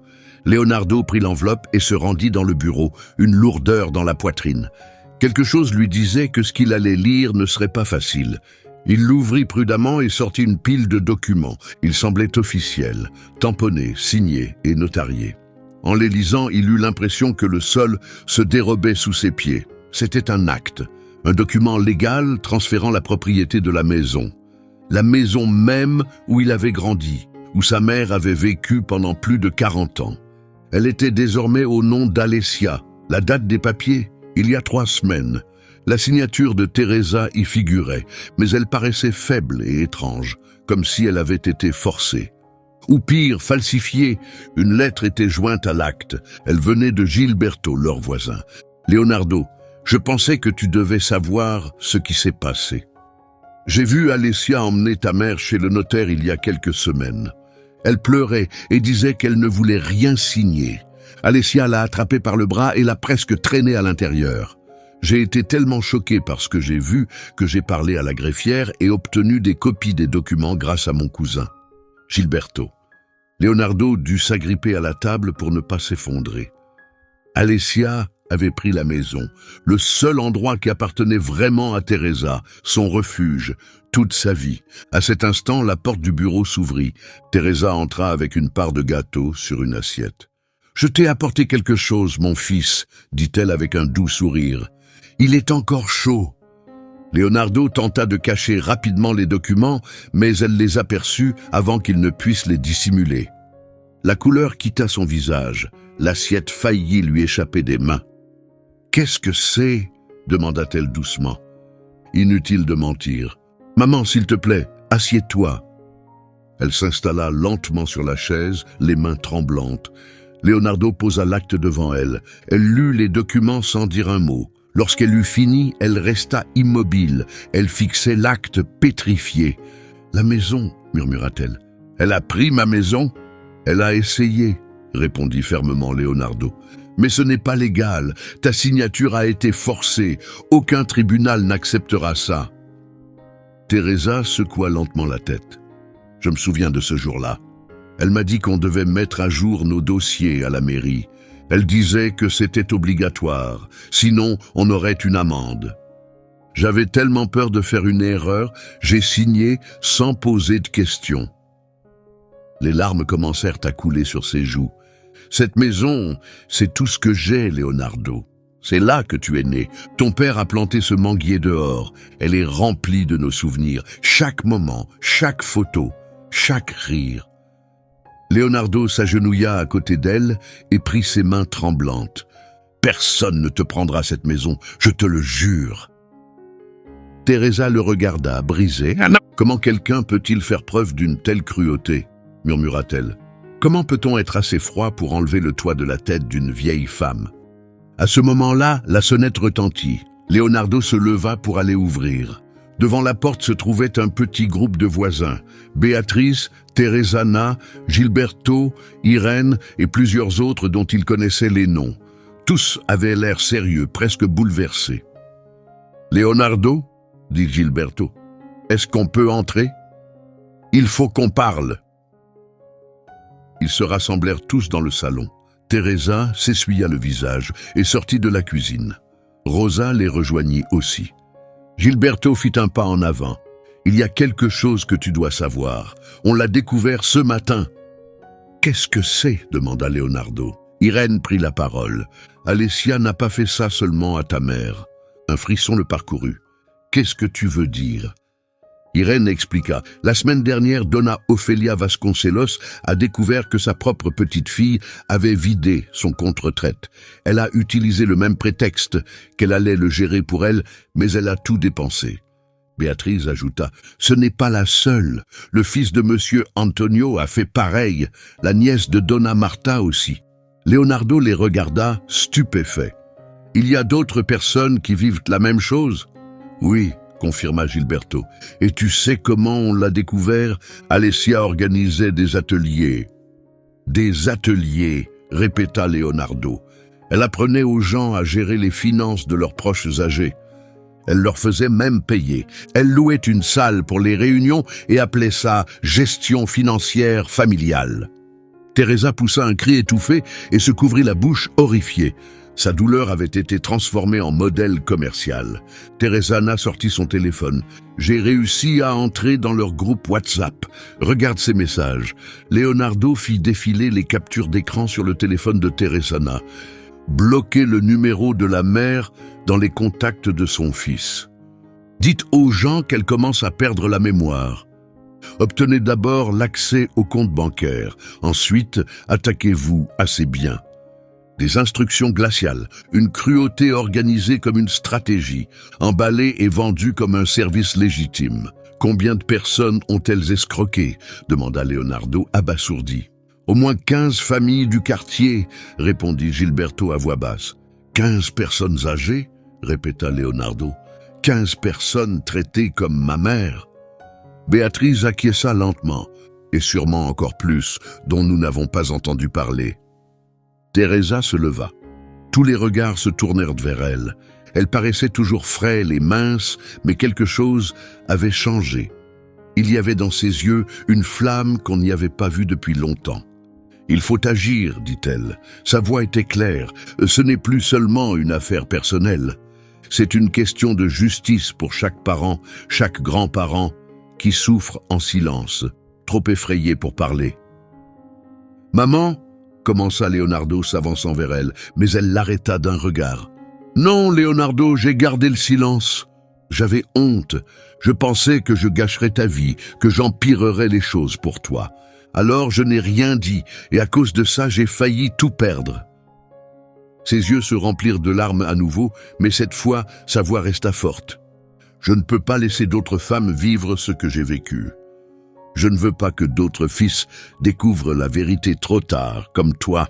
Leonardo prit l'enveloppe et se rendit dans le bureau, une lourdeur dans la poitrine. Quelque chose lui disait que ce qu'il allait lire ne serait pas facile. Il l'ouvrit prudemment et sortit une pile de documents. Ils semblaient officiels, tamponnés, signés et notariés. En les lisant, il eut l'impression que le sol se dérobait sous ses pieds. C'était un acte. Un document légal transférant la propriété de la maison même où il avait grandi, où sa mère avait vécu pendant plus de 40 ans. Elle était désormais au nom d'Alessia. La date des papiers, il y a 3 semaines. La signature de Teresa y figurait, mais elle paraissait faible et étrange, comme si elle avait été forcée. Ou pire, falsifiée, une lettre était jointe à l'acte. Elle venait de Gilberto, leur voisin. « Leonardo, je pensais que tu devais savoir ce qui s'est passé. J'ai vu Alessia emmener ta mère chez le notaire il y a quelques semaines. Elle pleurait et disait qu'elle ne voulait rien signer. Alessia l'a attrapée par le bras et l'a presque traînée à l'intérieur. J'ai été tellement choqué par ce que j'ai vu que j'ai parlé à la greffière et obtenu des copies des documents grâce à mon cousin, Gilberto. Leonardo dut s'agripper à la table pour ne pas s'effondrer. Alessia avait pris la maison, le seul endroit qui appartenait vraiment à Teresa, son refuge, toute sa vie. À cet instant, la porte du bureau s'ouvrit. Teresa entra avec une part de gâteau sur une assiette. « Je t'ai apporté quelque chose, mon fils, » dit-elle avec un doux sourire. « Il est encore chaud. » Leonardo tenta de cacher rapidement les documents, mais elle les aperçut avant qu'il ne puisse les dissimuler. La couleur quitta son visage. L'assiette faillit lui échapper des mains. « Qu'est-ce que c'est ?» demanda-t-elle doucement. Inutile de mentir. « Maman, s'il te plaît, assieds-toi. » Elle s'installa lentement sur la chaise, les mains tremblantes. Leonardo posa l'acte devant elle. Elle lut les documents sans dire un mot. Lorsqu'elle eut fini, elle resta immobile. Elle fixait l'acte pétrifié. « La maison, murmura-t-elle. Elle a pris ma maison ? Elle a essayé, répondit fermement Leonardo. Mais ce n'est pas légal. Ta signature a été forcée. Aucun tribunal n'acceptera ça. Teresa secoua lentement la tête. Je me souviens de ce jour-là. Elle m'a dit qu'on devait mettre à jour nos dossiers à la mairie. Elle disait que c'était obligatoire, sinon on aurait une amende. J'avais tellement peur de faire une erreur, j'ai signé sans poser de questions. Les larmes commencèrent à couler sur ses joues. Cette maison, c'est tout ce que j'ai, Leonardo. C'est là que tu es né. Ton père a planté ce manguier dehors. Elle est remplie de nos souvenirs. Chaque moment, chaque photo, chaque rire. Leonardo s'agenouilla à côté d'elle et prit ses mains tremblantes. « Personne ne te prendra cette maison, je te le jure. » Teresa le regarda, brisée. « Comment quelqu'un peut-il faire preuve d'une telle cruauté ?» murmura-t-elle. « Comment peut-on être assez froid pour enlever le toit de la tête d'une vieille femme ?» À ce moment-là, la sonnette retentit. Leonardo se leva pour aller ouvrir. Devant la porte se trouvait un petit groupe de voisins. Béatrice, Teresana, Gilberto, Irène et plusieurs autres dont il connaissait les noms. Tous avaient l'air sérieux, presque bouleversés. « Leonardo » dit Gilberto. « Est-ce qu'on peut entrer ? Il faut qu'on parle. » Ils se rassemblèrent tous dans le salon. Teresa s'essuya le visage et sortit de la cuisine. Rosa les rejoignit aussi. Gilberto fit un pas en avant. « Il y a quelque chose que tu dois savoir. On l'a découvert ce matin. »« Qu'est-ce que c'est ?» demanda Leonardo. Irène prit la parole. « Alessia n'a pas fait ça seulement à ta mère. » Un frisson le parcourut. « Qu'est-ce que tu veux dire ?» Irène expliqua. La semaine dernière, Donna Ofelia Vasconcelos a découvert que sa propre petite-fille avait vidé son compte-retraite. Elle a utilisé le même prétexte, qu'elle allait le gérer pour elle, mais elle a tout dépensé. Béatrice ajouta. Ce n'est pas la seule. Le fils de monsieur Antonio a fait pareil. La nièce de Donna Marta aussi. Leonardo les regarda, stupéfait. Il y a d'autres personnes qui vivent la même chose ? Oui, confirma Gilberto. Et tu sais comment on l'a découvert ? Alessia organisait des ateliers. Des ateliers, répéta Leonardo. Elle apprenait aux gens à gérer les finances de leurs proches âgés. Elle leur faisait même payer. Elle louait une salle pour les réunions et appelait ça « gestion financière familiale ». Teresa poussa un cri étouffé et se couvrit la bouche horrifiée. Sa douleur avait été transformée en modèle commercial. Teresana sortit son téléphone. « J'ai réussi à entrer dans leur groupe WhatsApp. Regarde ces messages. » Leonardo fit défiler les captures d'écran sur le téléphone de Teresana. Bloquer le numéro de la mère dans les contacts de son fils. Dites aux gens qu'elle commence à perdre la mémoire. Obtenez d'abord l'accès au compte bancaire. Ensuite, attaquez-vous à ses biens. Des instructions glaciales, une cruauté organisée comme une stratégie, emballée et vendue comme un service légitime. Combien de personnes ont-elles escroqué ? Demanda Leonardo abasourdi. Au moins 15 familles du quartier, répondit Gilberto à voix basse. 15 personnes âgées, répéta Leonardo. 15 personnes traitées comme ma mère. Béatrice acquiesça lentement. et sûrement encore plus, dont nous n'avons pas entendu parler. Teresa se leva. Tous les regards se tournèrent vers elle. Elle paraissait toujours frêle et mince, mais quelque chose avait changé. Il y avait dans ses yeux une flamme qu'on n'y avait pas vue depuis longtemps. « Il faut agir », dit-elle. Sa voix était claire. Ce n'est plus seulement une affaire personnelle. C'est une question de justice pour chaque parent, chaque grand-parent, qui souffre en silence, trop effrayé pour parler. « Maman », commença Leonardo s'avançant vers elle, mais elle l'arrêta d'un regard. « Non, Leonardo, j'ai gardé le silence. J'avais honte. Je pensais que je gâcherais ta vie, que j'empirerais les choses pour toi. Alors je n'ai rien dit, et à cause de ça, j'ai failli tout perdre. » Ses yeux se remplirent de larmes à nouveau, mais cette fois, sa voix resta forte. « Je ne peux pas laisser d'autres femmes vivre ce que j'ai vécu. Je ne veux pas que d'autres fils découvrent la vérité trop tard, comme toi. »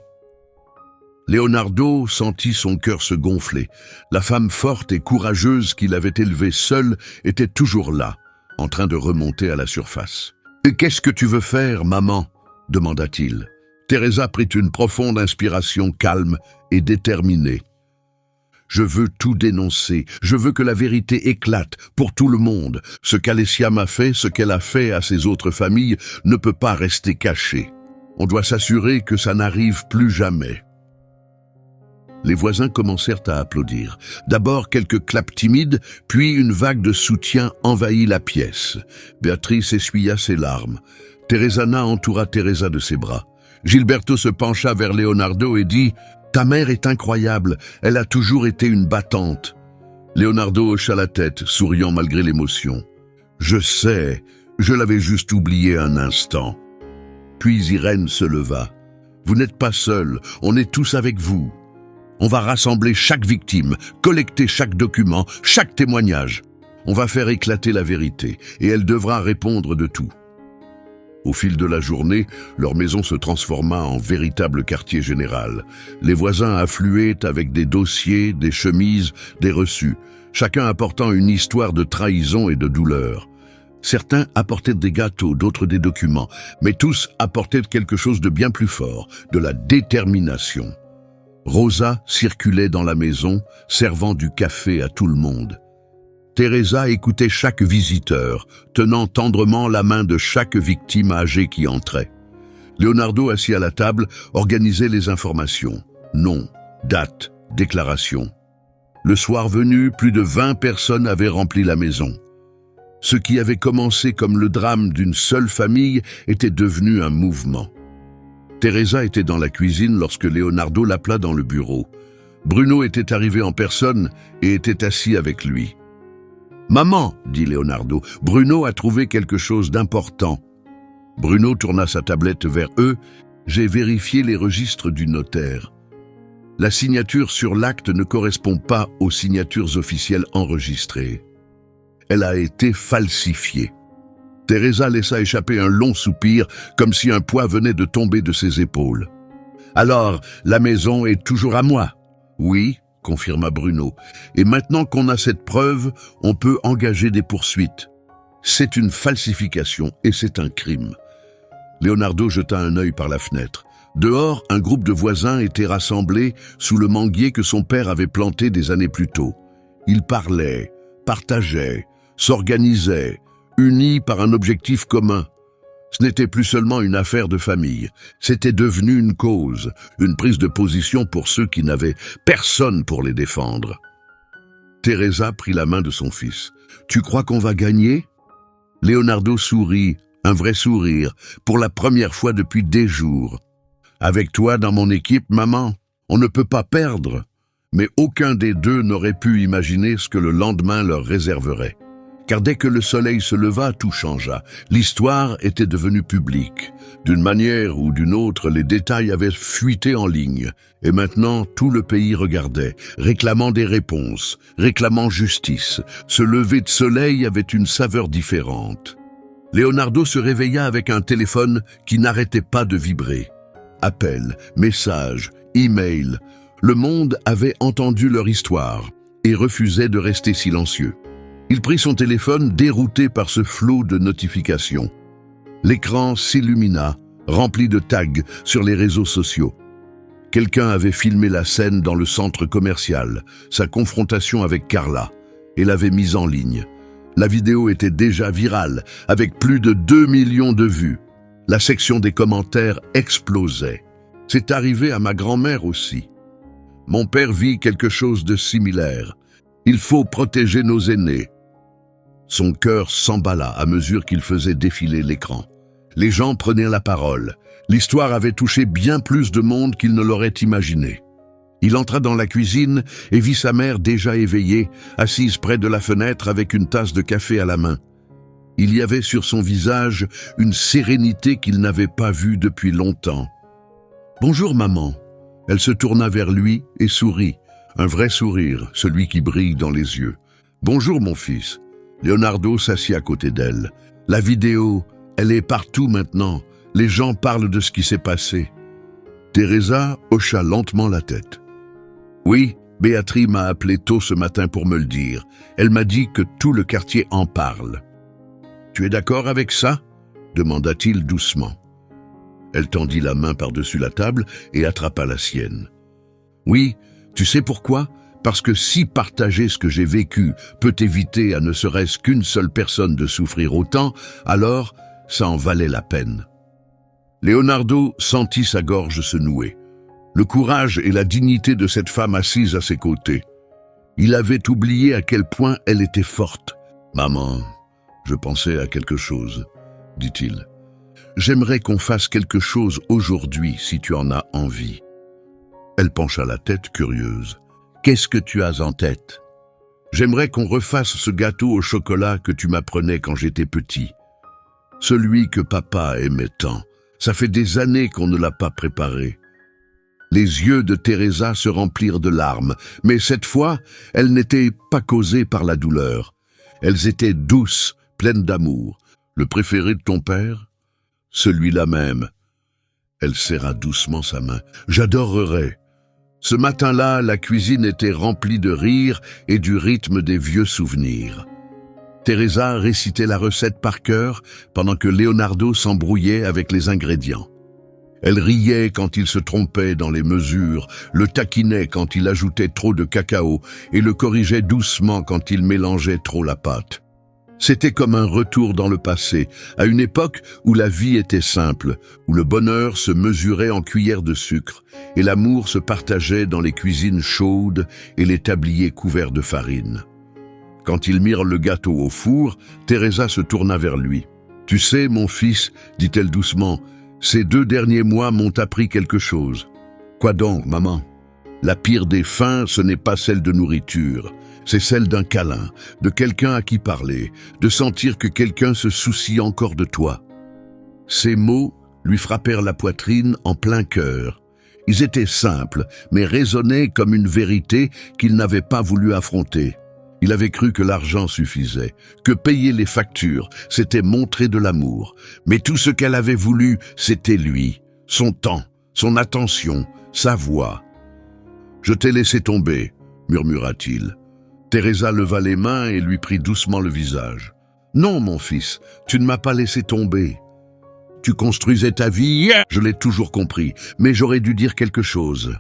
Leonardo sentit son cœur se gonfler. La femme forte et courageuse qu'il avait élevée seule était toujours là, en train de remonter à la surface. « Qu'est-ce que tu veux faire, maman ?» demanda-t-il. Teresa prit une profonde inspiration calme et déterminée. « Je veux tout dénoncer, je veux que la vérité éclate pour tout le monde. Ce qu'Alessia m'a fait, ce qu'elle a fait à ses autres familles, ne peut pas rester caché. On doit s'assurer que ça n'arrive plus jamais. » Les voisins commencèrent à applaudir. D'abord quelques claps timides, puis une vague de soutien envahit la pièce. Béatrice essuya ses larmes. Teresana entoura Teresa de ses bras. Gilberto se pencha vers Leonardo et dit « Ta mère est incroyable, elle a toujours été une battante. » Leonardo hocha la tête, souriant malgré l'émotion. « Je sais, je l'avais juste oublié un instant. » Puis Irène se leva. « Vous n'êtes pas seul, on est tous avec vous. On va rassembler chaque victime, collecter chaque document, chaque témoignage. On va faire éclater la vérité, et elle devra répondre de tout. » Au fil de la journée, leur maison se transforma en véritable quartier général. Les voisins affluaient avec des dossiers, des chemises, des reçus, chacun apportant une histoire de trahison et de douleur. Certains apportaient des gâteaux, d'autres des documents, mais tous apportaient quelque chose de bien plus fort, de la détermination. Rosa circulait dans la maison, servant du café à tout le monde. Teresa écoutait chaque visiteur, tenant tendrement la main de chaque victime âgée qui entrait. Leonardo, assis à la table, organisait les informations. Nom, date, déclaration. Le soir venu, plus de 20 personnes avaient rempli la maison. Ce qui avait commencé comme le drame d'une seule famille était devenu un mouvement. Teresa était dans la cuisine lorsque Leonardo l'appela dans le bureau. Bruno était arrivé en personne et était assis avec lui. « Maman, dit Leonardo, Bruno a trouvé quelque chose d'important. » Bruno tourna sa tablette vers eux. « J'ai vérifié les registres du notaire. La signature sur l'acte ne correspond pas aux signatures officielles enregistrées. Elle a été falsifiée. » Teresa laissa échapper un long soupir, comme si un poids venait de tomber de ses épaules. « Alors, la maison est toujours à moi ?»« Oui, » confirma Bruno. « Et maintenant qu'on a cette preuve, on peut engager des poursuites. C'est une falsification et c'est un crime. » Leonardo jeta un œil par la fenêtre. Dehors, un groupe de voisins était rassemblé sous le manguier que son père avait planté des années plus tôt. Ils parlaient, partageaient, s'organisaient, unis par un objectif commun. Ce n'était plus seulement une affaire de famille, c'était devenu une cause, une prise de position pour ceux qui n'avaient personne pour les défendre. Teresa prit la main de son fils. « Tu crois qu'on va gagner ?» Leonardo sourit, un vrai sourire, pour la première fois depuis des jours. « Avec toi dans mon équipe, maman, on ne peut pas perdre. » Mais aucun des deux n'aurait pu imaginer ce que le lendemain leur réserverait. Car dès que le soleil se leva, tout changea. L'histoire était devenue publique. D'une manière ou d'une autre, les détails avaient fuité en ligne. Et maintenant, tout le pays regardait, réclamant des réponses, réclamant justice. Ce lever de soleil avait une saveur différente. Leonardo se réveilla avec un téléphone qui n'arrêtait pas de vibrer. Appels, messages, emails. Le monde avait entendu leur histoire et refusait de rester silencieux. Il prit son téléphone, dérouté par ce flot de notifications. L'écran s'illumina, rempli de tags sur les réseaux sociaux. Quelqu'un avait filmé la scène dans le centre commercial, sa confrontation avec Carla, et l'avait mise en ligne. La vidéo était déjà virale, avec plus de 2 millions de vues. La section des commentaires explosait. C'est arrivé à ma grand-mère aussi. Mon père vit quelque chose de similaire. Il faut protéger nos aînés. Son cœur s'emballa à mesure qu'il faisait défiler l'écran. Les gens prenaient la parole. L'histoire avait touché bien plus de monde qu'il ne l'aurait imaginé. Il entra dans la cuisine et vit sa mère déjà éveillée, assise près de la fenêtre avec une tasse de café à la main. Il y avait sur son visage une sérénité qu'il n'avait pas vue depuis longtemps. « Bonjour maman !» Elle se tourna vers lui et sourit. Un vrai sourire, celui qui brille dans les yeux. « Bonjour mon fils !» Leonardo s'assit à côté d'elle. La vidéo, elle est partout maintenant. Les gens parlent de ce qui s'est passé. Teresa hocha lentement la tête. « Oui, Béatrice m'a appelé tôt ce matin pour me le dire. Elle m'a dit que tout le quartier en parle. »« Tu es d'accord avec ça ?» demanda-t-il doucement. Elle tendit la main par-dessus la table et attrapa la sienne. « Oui, tu sais pourquoi ? Parce que si partager ce que j'ai vécu peut éviter à ne serait-ce qu'une seule personne de souffrir autant, alors ça en valait la peine. » Leonardo sentit sa gorge se nouer. Le courage et la dignité de cette femme assise à ses côtés. Il avait oublié à quel point elle était forte. « Maman, je pensais à quelque chose, » dit-il. « J'aimerais qu'on fasse quelque chose aujourd'hui si tu en as envie. » Elle pencha la tête curieuse. « Qu'est-ce que tu as en tête ?»« J'aimerais qu'on refasse ce gâteau au chocolat que tu m'apprenais quand j'étais petit. Celui que papa aimait tant. Ça fait des années qu'on ne l'a pas préparé. » Les yeux de Teresa se remplirent de larmes, mais cette fois, elles n'étaient pas causées par la douleur. Elles étaient douces, pleines d'amour. « Le préféré de ton père ?»« Celui-là même. » Elle serra doucement sa main. « J'adorerais. » Ce matin-là, la cuisine était remplie de rires et du rythme des vieux souvenirs. Teresa récitait la recette par cœur pendant que Leonardo s'embrouillait avec les ingrédients. Elle riait quand il se trompait dans les mesures, le taquinait quand il ajoutait trop de cacao et le corrigeait doucement quand il mélangeait trop la pâte. C'était comme un retour dans le passé, à une époque où la vie était simple, où le bonheur se mesurait en cuillères de sucre et l'amour se partageait dans les cuisines chaudes et les tabliers couverts de farine. Quand ils mirent le gâteau au four, Teresa se tourna vers lui. « Tu sais, mon fils, dit-elle doucement, ces 2 derniers mois m'ont appris quelque chose. »« Quoi donc, maman ?»« La pire des faims, ce n'est pas celle de nourriture. C'est celle d'un câlin, de quelqu'un à qui parler, de sentir que quelqu'un se soucie encore de toi. » Ces mots lui frappèrent la poitrine en plein cœur. Ils étaient simples, mais résonnaient comme une vérité qu'il n'avait pas voulu affronter. Il avait cru que l'argent suffisait, que payer les factures, c'était montrer de l'amour. Mais tout ce qu'elle avait voulu, c'était lui, son temps, son attention, sa voix. « Je t'ai laissé tomber, » murmura-t-il. Teresa leva les mains et lui prit doucement le visage. « Non, mon fils, tu ne m'as pas laissé tomber. Tu construisais ta vie, je l'ai toujours compris, mais j'aurais dû dire quelque chose. »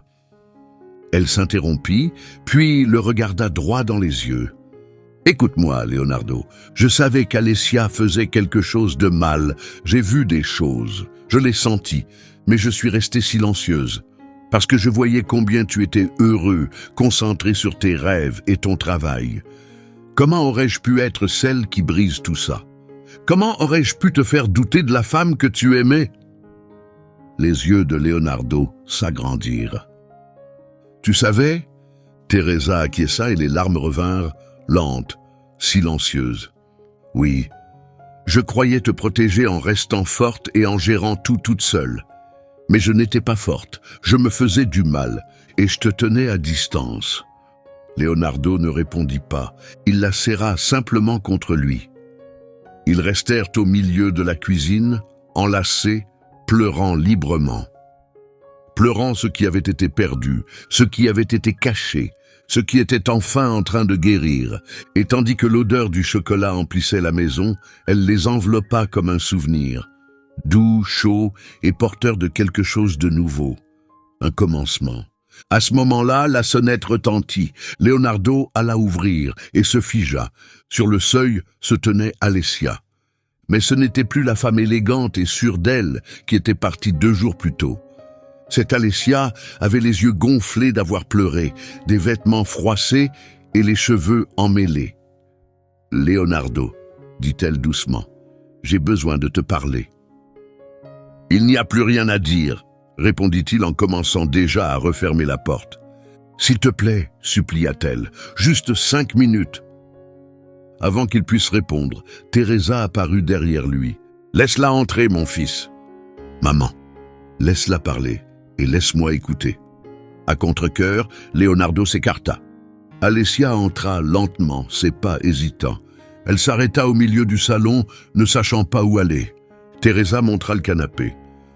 Elle s'interrompit, puis le regarda droit dans les yeux. « Écoute-moi, Leonardo, je savais qu'Alessia faisait quelque chose de mal. J'ai vu des choses, je l'ai senti, mais je suis restée silencieuse. Parce que je voyais combien tu étais heureux, concentré sur tes rêves et ton travail. Comment aurais-je pu être celle qui brise tout ça? Comment aurais-je pu te faire douter de la femme que tu aimais ?» Les yeux de Leonardo s'agrandirent. « Tu savais ?» Teresa acquiesça et les larmes revinrent, lentes, silencieuses. « Oui, je croyais te protéger en restant forte et en gérant tout toute seule. Mais je n'étais pas forte, je me faisais du mal, et je te tenais à distance. » Leonardo ne répondit pas, il la serra simplement contre lui. Ils restèrent au milieu de la cuisine, enlacés, pleurant librement. Pleurant ce qui avait été perdu, ce qui avait été caché, ce qui était enfin en train de guérir, et tandis que l'odeur du chocolat emplissait la maison, elle les enveloppa comme un souvenir. doux, chaud et porteur de quelque chose de nouveau. Un commencement. À ce moment-là, la sonnette retentit. Leonardo alla ouvrir et se figea. Sur le seuil se tenait Alessia. Mais ce n'était plus la femme élégante et sûre d'elle qui était partie 2 jours plus tôt. Cette Alessia avait les yeux gonflés d'avoir pleuré, des vêtements froissés et les cheveux emmêlés. « Leonardo, dit-elle doucement, j'ai besoin de te parler. »« Il n'y a plus rien à dire, » répondit-il en commençant déjà à refermer la porte. « S'il te plaît, supplia-t-elle, juste 5 minutes. » Avant qu'il puisse répondre, Teresa apparut derrière lui. « Laisse-la entrer, mon fils. »« Maman, laisse-la parler et laisse-moi écouter. » À contre-cœur, Leonardo s'écarta. Alessia entra lentement, ses pas hésitants. Elle s'arrêta au milieu du salon, ne sachant pas où aller. Teresa montra le canapé.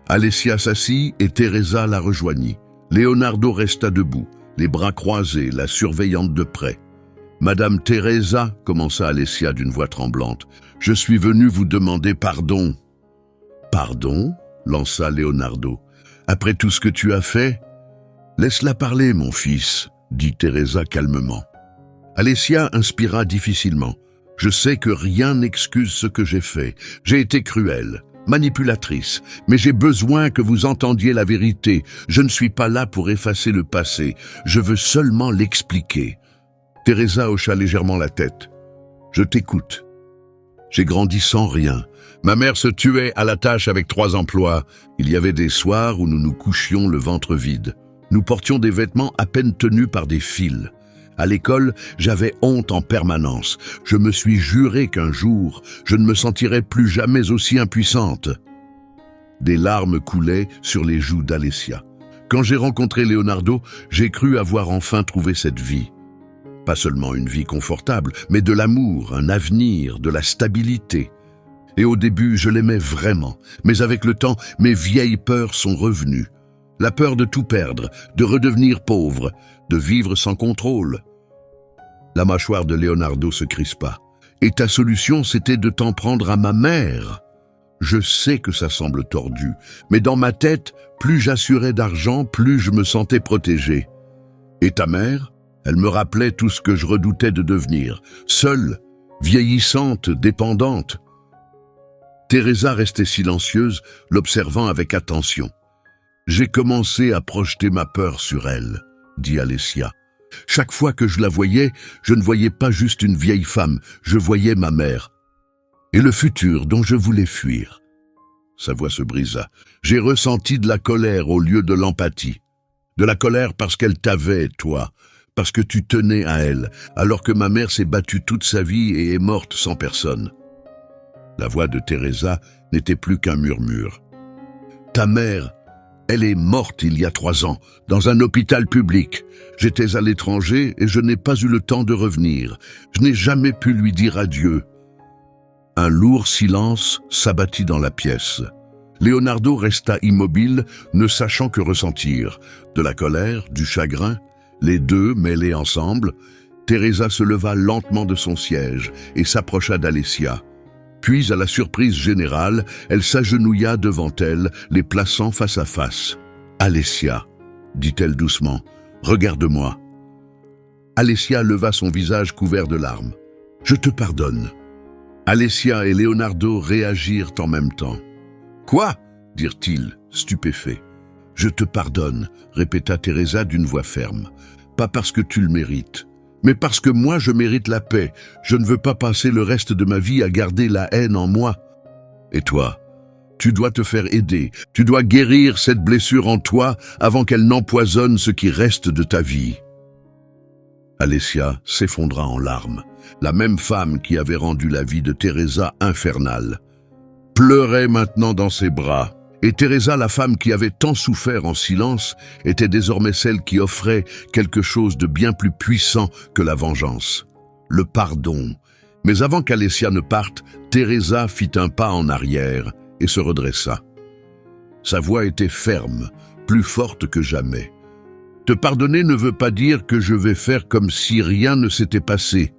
Alessia s'assit et Teresa la rejoignit. Leonardo resta debout, les bras croisés, la surveillant de près. « Madame Teresa, commença Alessia d'une voix tremblante, je suis venu vous demander pardon. »« Pardon ?» lança Leonardo. « Après tout ce que tu as fait ?»« Laisse-la parler, mon fils, » dit Teresa calmement. Alessia inspira difficilement. « Je sais que rien n'excuse ce que j'ai fait. J'ai été cruelle, manipulatrice, mais j'ai besoin que vous entendiez la vérité. Je ne suis pas là pour effacer le passé. Je veux seulement l'expliquer. » Teresa hocha légèrement la tête. « Je t'écoute. J'ai grandi sans rien. Ma mère se tuait à la tâche avec 3 emplois. Il y avait des soirs où nous nous couchions le ventre vide. Nous portions des vêtements à peine tenus par des fils. À l'école, j'avais honte en permanence. Je me suis juré qu'un jour, je ne me sentirais plus jamais aussi impuissante. » Des larmes coulaient sur les joues d'Alessia. « Quand j'ai rencontré Leonardo, j'ai cru avoir enfin trouvé cette vie. Pas seulement une vie confortable, mais de l'amour, un avenir, de la stabilité. Et au début, je l'aimais vraiment. Mais avec le temps, mes vieilles peurs sont revenues. La peur de tout perdre, de redevenir pauvre, de vivre sans contrôle. » La mâchoire de Leonardo se crispa. « Et ta solution, c'était de t'en prendre à ma mère. Je sais que ça semble tordu, mais dans ma tête, plus j'assurais d'argent, plus je me sentais protégé. Et ta mère ? Elle me rappelait tout ce que je redoutais de devenir, seule, vieillissante, dépendante. » Teresa restait silencieuse, l'observant avec attention. « J'ai commencé à projeter ma peur sur elle, » dit Alessia. « Chaque fois que je la voyais, je ne voyais pas juste une vieille femme, je voyais ma mère. Et le futur dont je voulais fuir. » Sa voix se brisa. « J'ai ressenti de la colère au lieu de l'empathie. De la colère parce qu'elle t'avait, toi, parce que tu tenais à elle, alors que ma mère s'est battue toute sa vie et est morte sans personne. » La voix de Teresa n'était plus qu'un murmure. « Ta mère, elle est morte il y a 3 ans, dans un hôpital public. J'étais à l'étranger et je n'ai pas eu le temps de revenir. Je n'ai jamais pu lui dire adieu. » Un lourd silence s'abattit dans la pièce. Leonardo resta immobile, ne sachant que ressentir. De la colère, du chagrin, les deux mêlés ensemble. Teresa se leva lentement de son siège et s'approcha d'Alessia. Puis, à la surprise générale, elle s'agenouilla devant elle, les plaçant face à face. « Alessia, » dit-elle doucement, « regarde-moi. » Alessia leva son visage couvert de larmes. « Je te pardonne. » Alessia et Leonardo réagirent en même temps. « Quoi ?» dirent-ils, stupéfaits. « Je te pardonne, » répéta Teresa d'une voix ferme. « Pas parce que tu le mérites, mais parce que moi je mérite la paix. Je ne veux pas passer le reste de ma vie à garder la haine en moi. Et toi, tu dois te faire aider. Tu dois guérir cette blessure en toi avant qu'elle n'empoisonne ce qui reste de ta vie. » Alessia s'effondra en larmes. La même femme qui avait rendu la vie de Teresa infernale pleurait maintenant dans ses bras. Et Teresa, la femme qui avait tant souffert en silence, était désormais celle qui offrait quelque chose de bien plus puissant que la vengeance. Le pardon. Mais avant qu'Alessia ne parte, Teresa fit un pas en arrière et se redressa. Sa voix était ferme, plus forte que jamais. « Te pardonner ne veut pas dire que je vais faire comme si rien ne s'était passé, »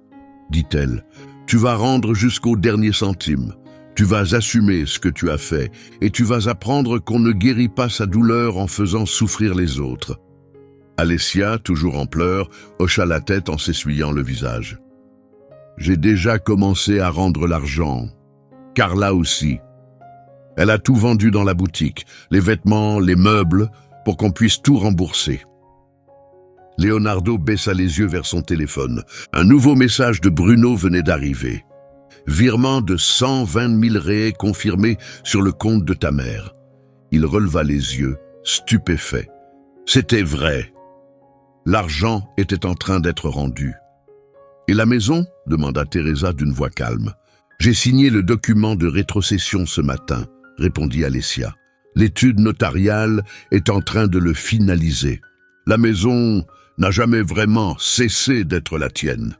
dit-elle. « Tu vas rendre jusqu'au dernier centime. Tu vas assumer ce que tu as fait et tu vas apprendre qu'on ne guérit pas sa douleur en faisant souffrir les autres. » Alessia, toujours en pleurs, hocha la tête en s'essuyant le visage. « J'ai déjà commencé à rendre l'argent. Carla aussi. Elle a tout vendu dans la boutique, les vêtements, les meubles, pour qu'on puisse tout rembourser. » Leonardo baissa les yeux vers son téléphone. Un nouveau message de Bruno venait d'arriver. Virement de 120 000 raies confirmé sur le compte de ta mère. Il releva les yeux, stupéfait. C'était vrai. L'argent était en train d'être rendu. « Et la maison ?» demanda Teresa d'une voix calme. « J'ai signé le document de rétrocession ce matin, » répondit Alessia. « L'étude notariale est en train de le finaliser. La maison n'a jamais vraiment cessé d'être la tienne. »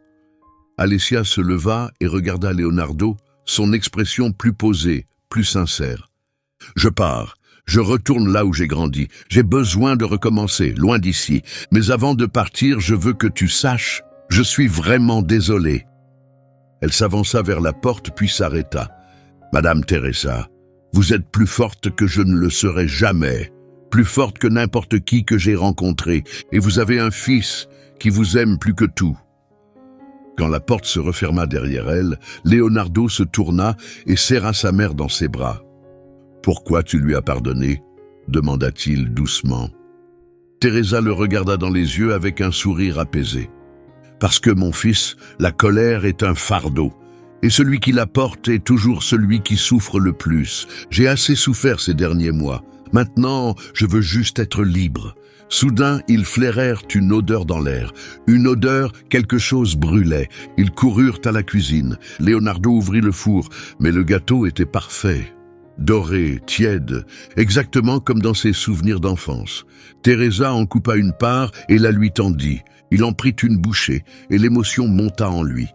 Alessia se leva et regarda Leonardo, son expression plus posée, plus sincère. « Je pars. Je retourne là où j'ai grandi. J'ai besoin de recommencer, loin d'ici. Mais avant de partir, je veux que tu saches, je suis vraiment désolé. » Elle s'avança vers la porte puis s'arrêta. « Madame Teresa, vous êtes plus forte que je ne le serai jamais, plus forte que n'importe qui que j'ai rencontré, et vous avez un fils qui vous aime plus que tout. » Quand la porte se referma derrière elle, Leonardo se tourna et serra sa mère dans ses bras. « Pourquoi tu lui as pardonné ?» demanda-t-il doucement. Teresa le regarda dans les yeux avec un sourire apaisé. « Parce que, mon fils, la colère est un fardeau, et celui qui la porte est toujours celui qui souffre le plus. J'ai assez souffert ces derniers mois. Maintenant, je veux juste être libre. » Soudain, ils flairèrent une odeur dans l'air. Une odeur, quelque chose brûlait. Ils coururent à la cuisine. Leonardo ouvrit le four, mais le gâteau était parfait. Doré, tiède, exactement comme dans ses souvenirs d'enfance. Teresa en coupa une part et la lui tendit. Il en prit une bouchée et l'émotion monta en lui.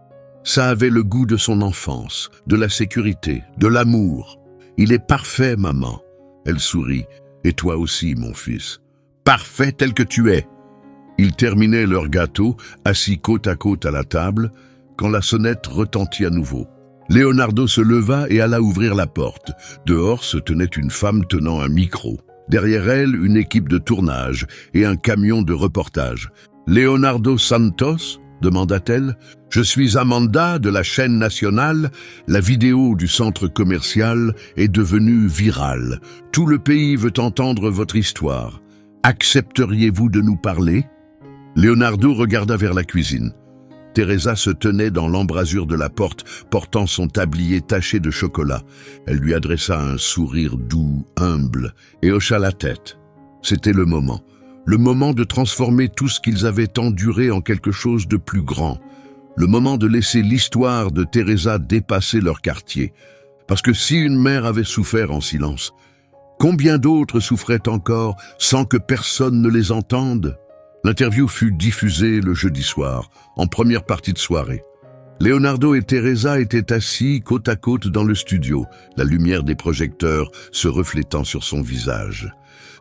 Ça avait le goût de son enfance, de la sécurité, de l'amour. « Il est parfait, maman. » Elle sourit. « Et toi aussi, mon fils. Parfait tel que tu es. » Ils terminaient leur gâteau, assis côte à côte à la table, quand la sonnette retentit à nouveau. Leonardo se leva et alla ouvrir la porte. Dehors se tenait une femme tenant un micro. Derrière elle, une équipe de tournage et un camion de reportage. « Leonardo Santos ?» demanda-t-elle. « Je suis Amanda de la chaîne nationale. La vidéo du centre commercial est devenue virale. Tout le pays veut entendre votre histoire. Accepteriez-vous de nous parler ?» Leonardo regarda vers la cuisine. Teresa se tenait dans l'embrasure de la porte, portant son tablier taché de chocolat. Elle lui adressa un sourire doux, humble, et hocha la tête. C'était le moment de transformer tout ce qu'ils avaient enduré en quelque chose de plus grand, le moment de laisser l'histoire de Teresa dépasser leur quartier. Parce que si une mère avait souffert en silence, combien d'autres souffraient encore sans que personne ne les entende? L'interview fut diffusée le jeudi soir, en première partie de soirée. Leonardo et Teresa étaient assis côte à côte dans le studio, la lumière des projecteurs se reflétant sur son visage.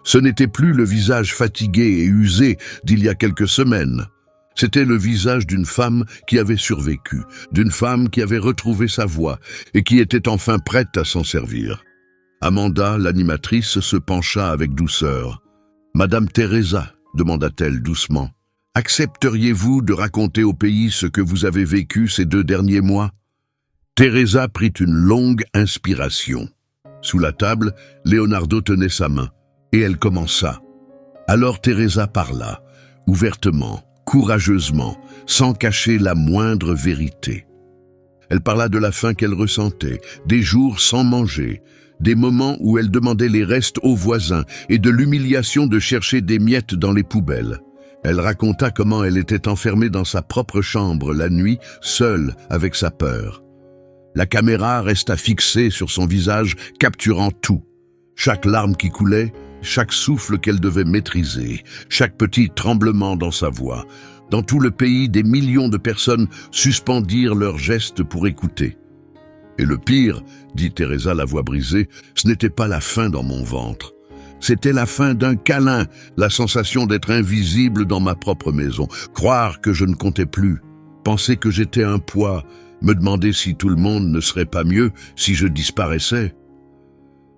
Ce n'était plus le visage fatigué et usé d'il y a quelques semaines. C'était le visage d'une femme qui avait survécu, d'une femme qui avait retrouvé sa voix et qui était enfin prête à s'en servir. Amanda, l'animatrice, se pencha avec douceur. « Madame Teresa », demanda-t-elle doucement, « accepteriez-vous de raconter au pays ce que vous avez vécu ces 2 derniers mois ?» Teresa prit une longue inspiration. Sous la table, Leonardo tenait sa main, et elle commença. Alors Teresa parla, ouvertement, courageusement, sans cacher la moindre vérité. Elle parla de la faim qu'elle ressentait, des jours sans manger, des moments où elle demandait les restes aux voisins et de l'humiliation de chercher des miettes dans les poubelles. Elle raconta comment elle était enfermée dans sa propre chambre la nuit, seule avec sa peur. La caméra resta fixée sur son visage, capturant tout. Chaque larme qui coulait, chaque souffle qu'elle devait maîtriser, chaque petit tremblement dans sa voix. Dans tout le pays, des millions de personnes suspendirent leurs gestes pour écouter. « Et le pire, dit Teresa la voix brisée, ce n'était pas la faim dans mon ventre. C'était la faim d'un câlin, la sensation d'être invisible dans ma propre maison, croire que je ne comptais plus, penser que j'étais un poids, me demander si tout le monde ne serait pas mieux si je disparaissais.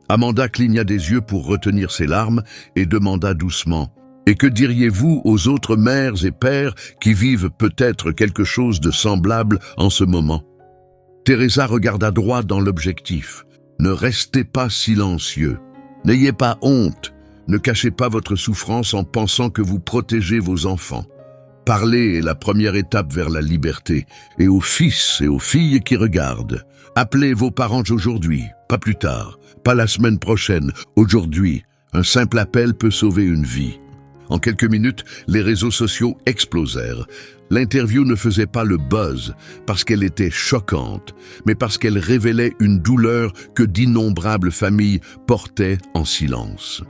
Amanda cligna des yeux pour retenir ses larmes et demanda doucement « Et que diriez-vous aux autres mères et pères qui vivent peut-être quelque chose de semblable en ce moment ?» Teresa regarda droit dans l'objectif. « Ne restez pas silencieux. N'ayez pas honte. Ne cachez pas votre souffrance en pensant que vous protégez vos enfants. Parler est la première étape vers la liberté. Et aux fils et aux filles qui regardent, appelez vos parents aujourd'hui, pas plus tard, pas la semaine prochaine, aujourd'hui. Un simple appel peut sauver une vie. » En quelques minutes, les réseaux sociaux explosèrent. L'interview ne faisait pas le buzz parce qu'elle était choquante, mais parce qu'elle révélait une douleur que d'innombrables familles portaient en silence.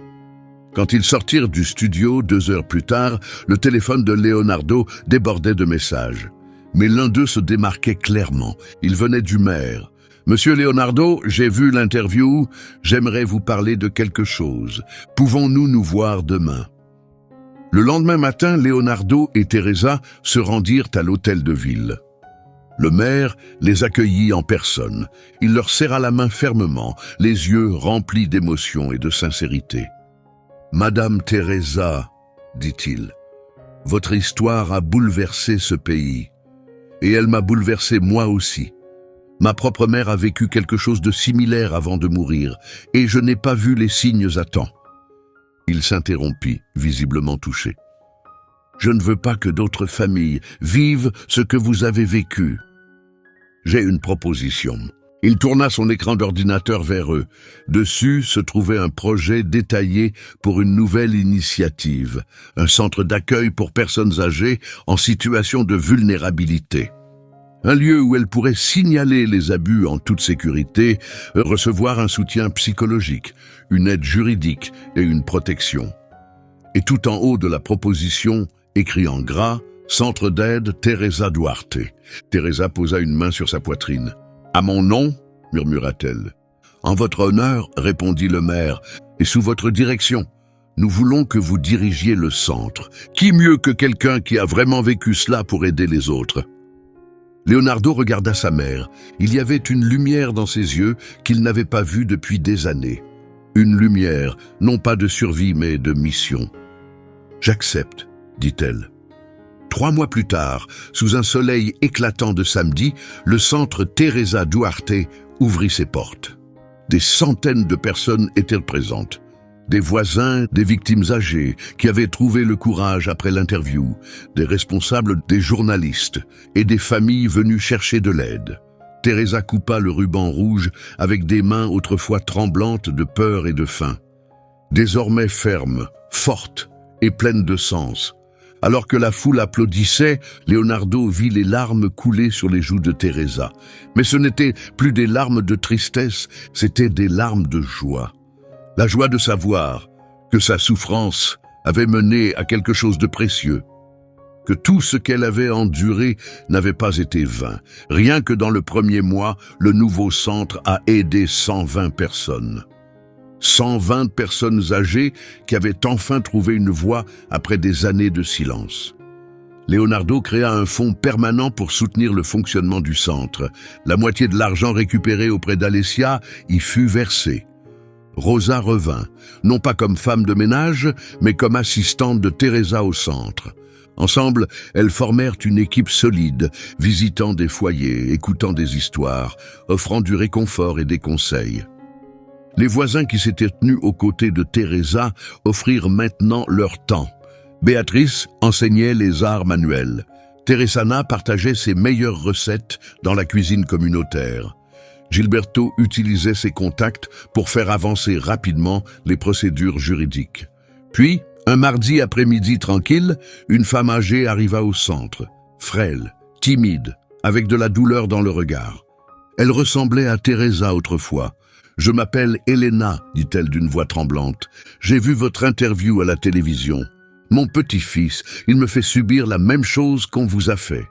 Quand ils sortirent du studio 2 heures plus tard, le téléphone de Leonardo débordait de messages. Mais l'un d'eux se démarquait clairement. Il venait du maire. « Monsieur Leonardo, j'ai vu l'interview. J'aimerais vous parler de quelque chose. Pouvons-nous nous voir demain ?» Le lendemain matin, Leonardo et Teresa se rendirent à l'hôtel de ville. Le maire les accueillit en personne. Il leur serra la main fermement, les yeux remplis d'émotion et de sincérité. « Madame Teresa, dit-il, votre histoire a bouleversé ce pays. Et elle m'a bouleversé moi aussi. Ma propre mère a vécu quelque chose de similaire avant de mourir, et je n'ai pas vu les signes à temps. » Il s'interrompit, visiblement touché. « Je ne veux pas que d'autres familles vivent ce que vous avez vécu. J'ai une proposition. » Il tourna son écran d'ordinateur vers eux. Dessus se trouvait un projet détaillé pour une nouvelle initiative, un centre d'accueil pour personnes âgées en situation de vulnérabilité. Un lieu où elles pourraient signaler les abus en toute sécurité, recevoir un soutien psychologique, une aide juridique et une protection. Et tout en haut de la proposition, écrit en gras, « Centre d'aide Teresa Duarte ». Teresa posa une main sur sa poitrine. « À mon nom ?» murmura-t-elle. « En votre honneur, répondit le maire, et sous votre direction. Nous voulons que vous dirigiez le centre. Qui mieux que quelqu'un qui a vraiment vécu cela pour aider les autres ?» Leonardo regarda sa mère. Il y avait une lumière dans ses yeux qu'il n'avait pas vue depuis des années. Une lumière, non pas de survie, mais de mission. « J'accepte, » dit-elle. 3 mois plus tard, sous un soleil éclatant de samedi, le centre Teresa Duarte ouvrit ses portes. Des centaines de personnes étaient présentes. Des voisins, des victimes âgées qui avaient trouvé le courage après l'interview, des responsables, des journalistes et des familles venues chercher de l'aide. Teresa coupa le ruban rouge avec des mains autrefois tremblantes de peur et de faim. Désormais fermes, fortes et pleines de sens. Alors que la foule applaudissait, Leonardo vit les larmes couler sur les joues de Teresa. Mais ce n'étaient plus des larmes de tristesse, c'étaient des larmes de joie. La joie de savoir que sa souffrance avait mené à quelque chose de précieux, que tout ce qu'elle avait enduré n'avait pas été vain. Rien que dans le premier mois, le nouveau centre a aidé 120 personnes. 120 personnes âgées qui avaient enfin trouvé une voie après des années de silence. Leonardo créa un fonds permanent pour soutenir le fonctionnement du centre. La moitié de l'argent récupéré auprès d'Alessia y fut versée. Rosa revint, non pas comme femme de ménage, mais comme assistante de Teresa au centre. Ensemble, elles formèrent une équipe solide, visitant des foyers, écoutant des histoires, offrant du réconfort et des conseils. Les voisins qui s'étaient tenus aux côtés de Teresa offrirent maintenant leur temps. Béatrice enseignait les arts manuels. Teresana partageait ses meilleures recettes dans la cuisine communautaire. Gilberto utilisait ses contacts pour faire avancer rapidement les procédures juridiques. Puis, un mardi après-midi tranquille, une femme âgée arriva au centre, frêle, timide, avec de la douleur dans le regard. Elle ressemblait à Teresa autrefois. « Je m'appelle Elena, dit-elle d'une voix tremblante. J'ai vu votre interview à la télévision. Mon petit-fils, il me fait subir la même chose qu'on vous a fait. »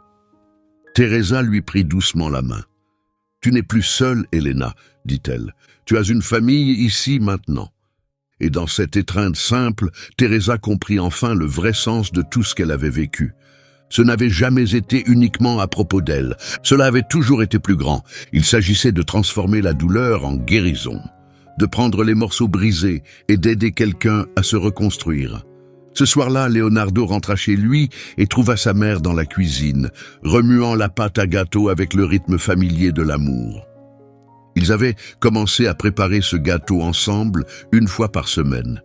Teresa lui prit doucement la main. « Tu n'es plus seule, Elena, dit-elle. Tu as une famille ici maintenant. » Et dans cette étreinte simple, Teresa comprit enfin le vrai sens de tout ce qu'elle avait vécu. Ce n'avait jamais été uniquement à propos d'elle. Cela avait toujours été plus grand. Il s'agissait de transformer la douleur en guérison, de prendre les morceaux brisés et d'aider quelqu'un à se reconstruire. Ce soir-là, Leonardo rentra chez lui et trouva sa mère dans la cuisine, remuant la pâte à gâteau avec le rythme familier de l'amour. Ils avaient commencé à préparer ce gâteau ensemble une fois par semaine.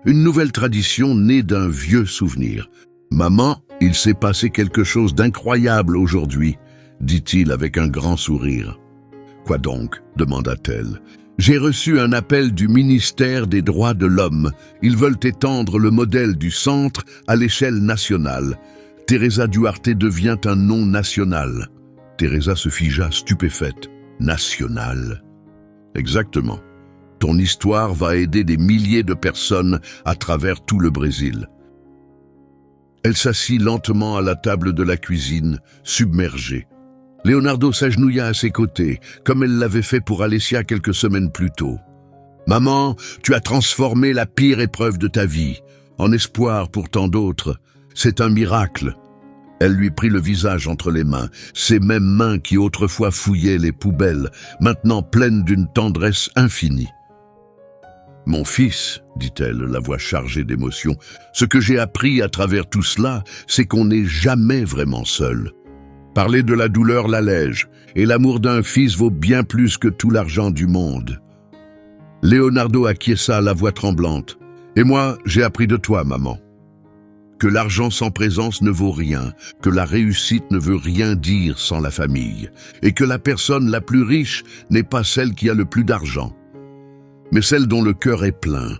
Une nouvelle tradition née d'un vieux souvenir. « Maman, il s'est passé quelque chose d'incroyable aujourd'hui, » dit-il avec un grand sourire. « Quoi donc ?» demanda-t-elle. « J'ai reçu un appel du ministère des droits de l'homme. Ils veulent étendre le modèle du centre à l'échelle nationale. Teresa Duarte devient un nom national. » Teresa se figea stupéfaite. « National ?» Exactement. Ton histoire va aider des milliers de personnes à travers tout le Brésil. Elle s'assit lentement à la table de la cuisine, submergée. Leonardo s'agenouilla à ses côtés, comme elle l'avait fait pour Alessia quelques semaines plus tôt. « Maman, tu as transformé la pire épreuve de ta vie, en espoir pour tant d'autres. C'est un miracle. » Elle lui prit le visage entre les mains, ces mêmes mains qui autrefois fouillaient les poubelles, maintenant pleines d'une tendresse infinie. « Mon fils, dit-elle, la voix chargée d'émotion, ce que j'ai appris à travers tout cela, c'est qu'on n'est jamais vraiment seul. Parler de la douleur l'allège, et l'amour d'un fils vaut bien plus que tout l'argent du monde. » Leonardo acquiesça, la voix tremblante. « Et moi, j'ai appris de toi, maman. Que l'argent sans présence ne vaut rien, que la réussite ne veut rien dire sans la famille, et que la personne la plus riche n'est pas celle qui a le plus d'argent, mais celle dont le cœur est plein. »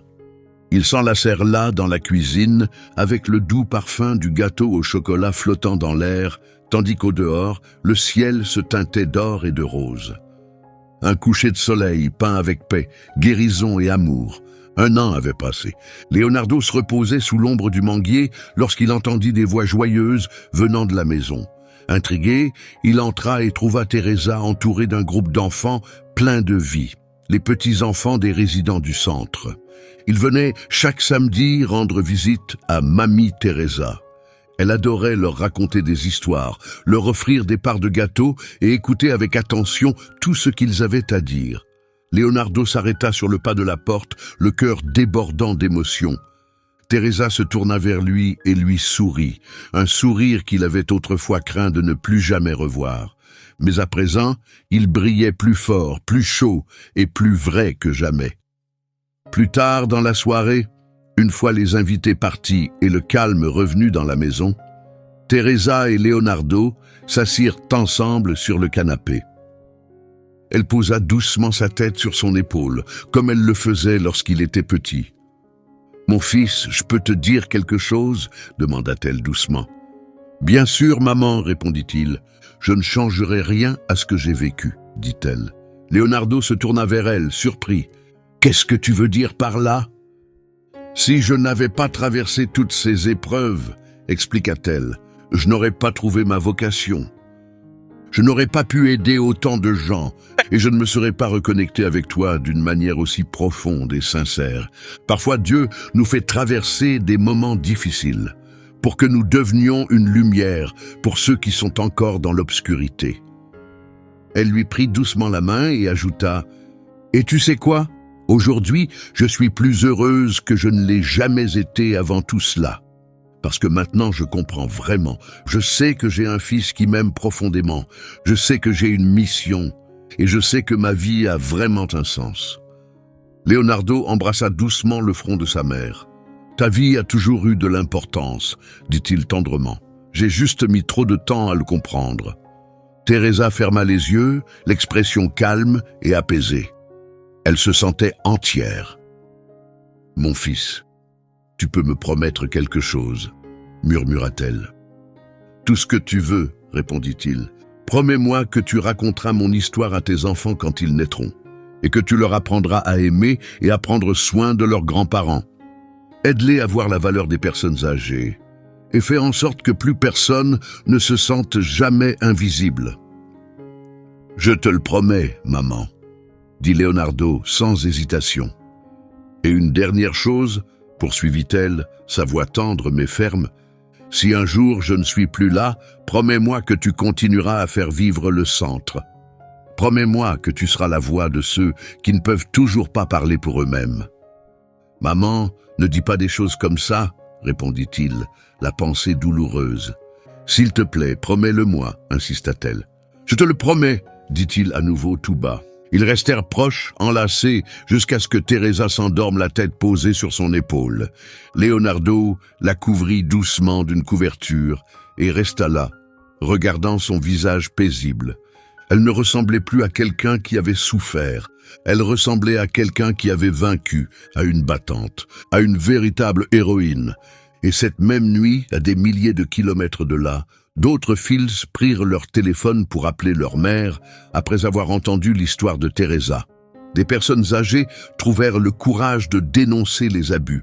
Ils s'enlacèrent là, dans la cuisine, avec le doux parfum du gâteau au chocolat flottant dans l'air, tandis qu'au dehors, le ciel se teintait d'or et de rose. Un coucher de soleil peint avec paix, guérison et amour. Un an avait passé. Leonardo se reposait sous l'ombre du manguier lorsqu'il entendit des voix joyeuses venant de la maison. Intrigué, il entra et trouva Teresa entourée d'un groupe d'enfants pleins de vie, les petits-enfants des résidents du centre. Ils venaient chaque samedi rendre visite à Mamie Teresa. Elle adorait leur raconter des histoires, leur offrir des parts de gâteau et écouter avec attention tout ce qu'ils avaient à dire. Leonardo s'arrêta sur le pas de la porte, le cœur débordant d'émotion. Teresa se tourna vers lui et lui sourit, un sourire qu'il avait autrefois craint de ne plus jamais revoir. Mais à présent, il brillait plus fort, plus chaud et plus vrai que jamais. Plus tard dans la soirée, une fois les invités partis et le calme revenu dans la maison, Teresa et Leonardo s'assirent ensemble sur le canapé. Elle posa doucement sa tête sur son épaule, comme elle le faisait lorsqu'il était petit. « Mon fils, je peux te dire quelque chose ?» demanda-t-elle doucement. « Bien sûr, maman, » répondit-il. « Je ne changerai rien à ce que j'ai vécu, » dit-elle. Leonardo se tourna vers elle, surpris. « Qu'est-ce que tu veux dire par là ?»« Si je n'avais pas traversé toutes ces épreuves, » expliqua-t-elle, « je n'aurais pas trouvé ma vocation. Je n'aurais pas pu aider autant de gens et je ne me serais pas reconnecté avec toi d'une manière aussi profonde et sincère. Parfois, Dieu nous fait traverser des moments difficiles pour que nous devenions une lumière pour ceux qui sont encore dans l'obscurité. » Elle lui prit doucement la main et ajouta « Et tu sais quoi? Aujourd'hui, je suis plus heureuse que je ne l'ai jamais été avant tout cela. Parce que maintenant je comprends vraiment. Je sais que j'ai un fils qui m'aime profondément. Je sais que j'ai une mission. Et je sais que ma vie a vraiment un sens. » Leonardo embrassa doucement le front de sa mère. « Ta vie a toujours eu de l'importance, » dit-il tendrement. « J'ai juste mis trop de temps à le comprendre. » Teresa ferma les yeux, l'expression calme et apaisée. Elle se sentait entière. « Mon fils, tu peux me promettre quelque chose ?» murmura-t-elle. « Tout ce que tu veux, » répondit-il. « Promets-moi que tu raconteras mon histoire à tes enfants quand ils naîtront, et que tu leur apprendras à aimer et à prendre soin de leurs grands-parents. Aide-les à voir la valeur des personnes âgées, et fais en sorte que plus personne ne se sente jamais invisible. »« Je te le promets, maman, » dit Leonardo sans hésitation. « Et une dernière chose, » poursuivit-elle, sa voix tendre mais ferme, Si un jour je ne suis plus là, promets-moi que tu continueras à faire vivre le centre. Promets-moi que tu seras la voix de ceux qui ne peuvent toujours pas parler pour eux-mêmes. » « Maman, ne dis pas des choses comme ça, » répondit-il, la pensée douloureuse. « S'il te plaît, promets-le-moi, » insista-t-elle. « Je te le promets, » dit-il à nouveau tout bas. Ils restèrent proches, enlacés, jusqu'à ce que Teresa s'endorme la tête posée sur son épaule. Leonardo la couvrit doucement d'une couverture et resta là, regardant son visage paisible. Elle ne ressemblait plus à quelqu'un qui avait souffert. Elle ressemblait à quelqu'un qui avait vaincu, à une battante, à une véritable héroïne. Et cette même nuit, à des milliers de kilomètres de là, d'autres fils prirent leur téléphone pour appeler leur mère après avoir entendu l'histoire de Teresa. Des personnes âgées trouvèrent le courage de dénoncer les abus.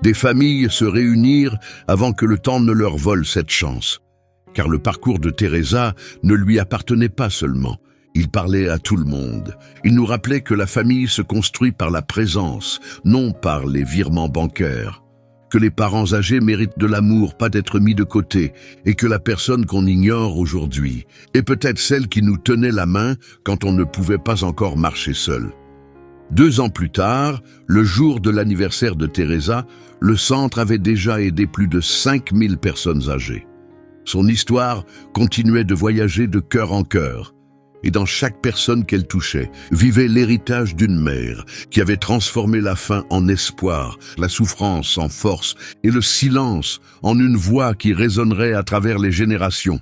Des familles se réunirent avant que le temps ne leur vole cette chance. Car le parcours de Teresa ne lui appartenait pas seulement. Il parlait à tout le monde. Il nous rappelait que la famille se construit par la présence, non par les virements bancaires. Que les parents âgés méritent de l'amour, pas d'être mis de côté, et que la personne qu'on ignore aujourd'hui est peut-être celle qui nous tenait la main quand on ne pouvait pas encore marcher seul. 2 ans plus tard, le jour de l'anniversaire de Teresa, le centre avait déjà aidé plus de 5000 personnes âgées. Son histoire continuait de voyager de cœur en cœur. Et dans chaque personne qu'elle touchait, vivait l'héritage d'une mère qui avait transformé la faim en espoir, la souffrance en force et le silence en une voix qui résonnerait à travers les générations.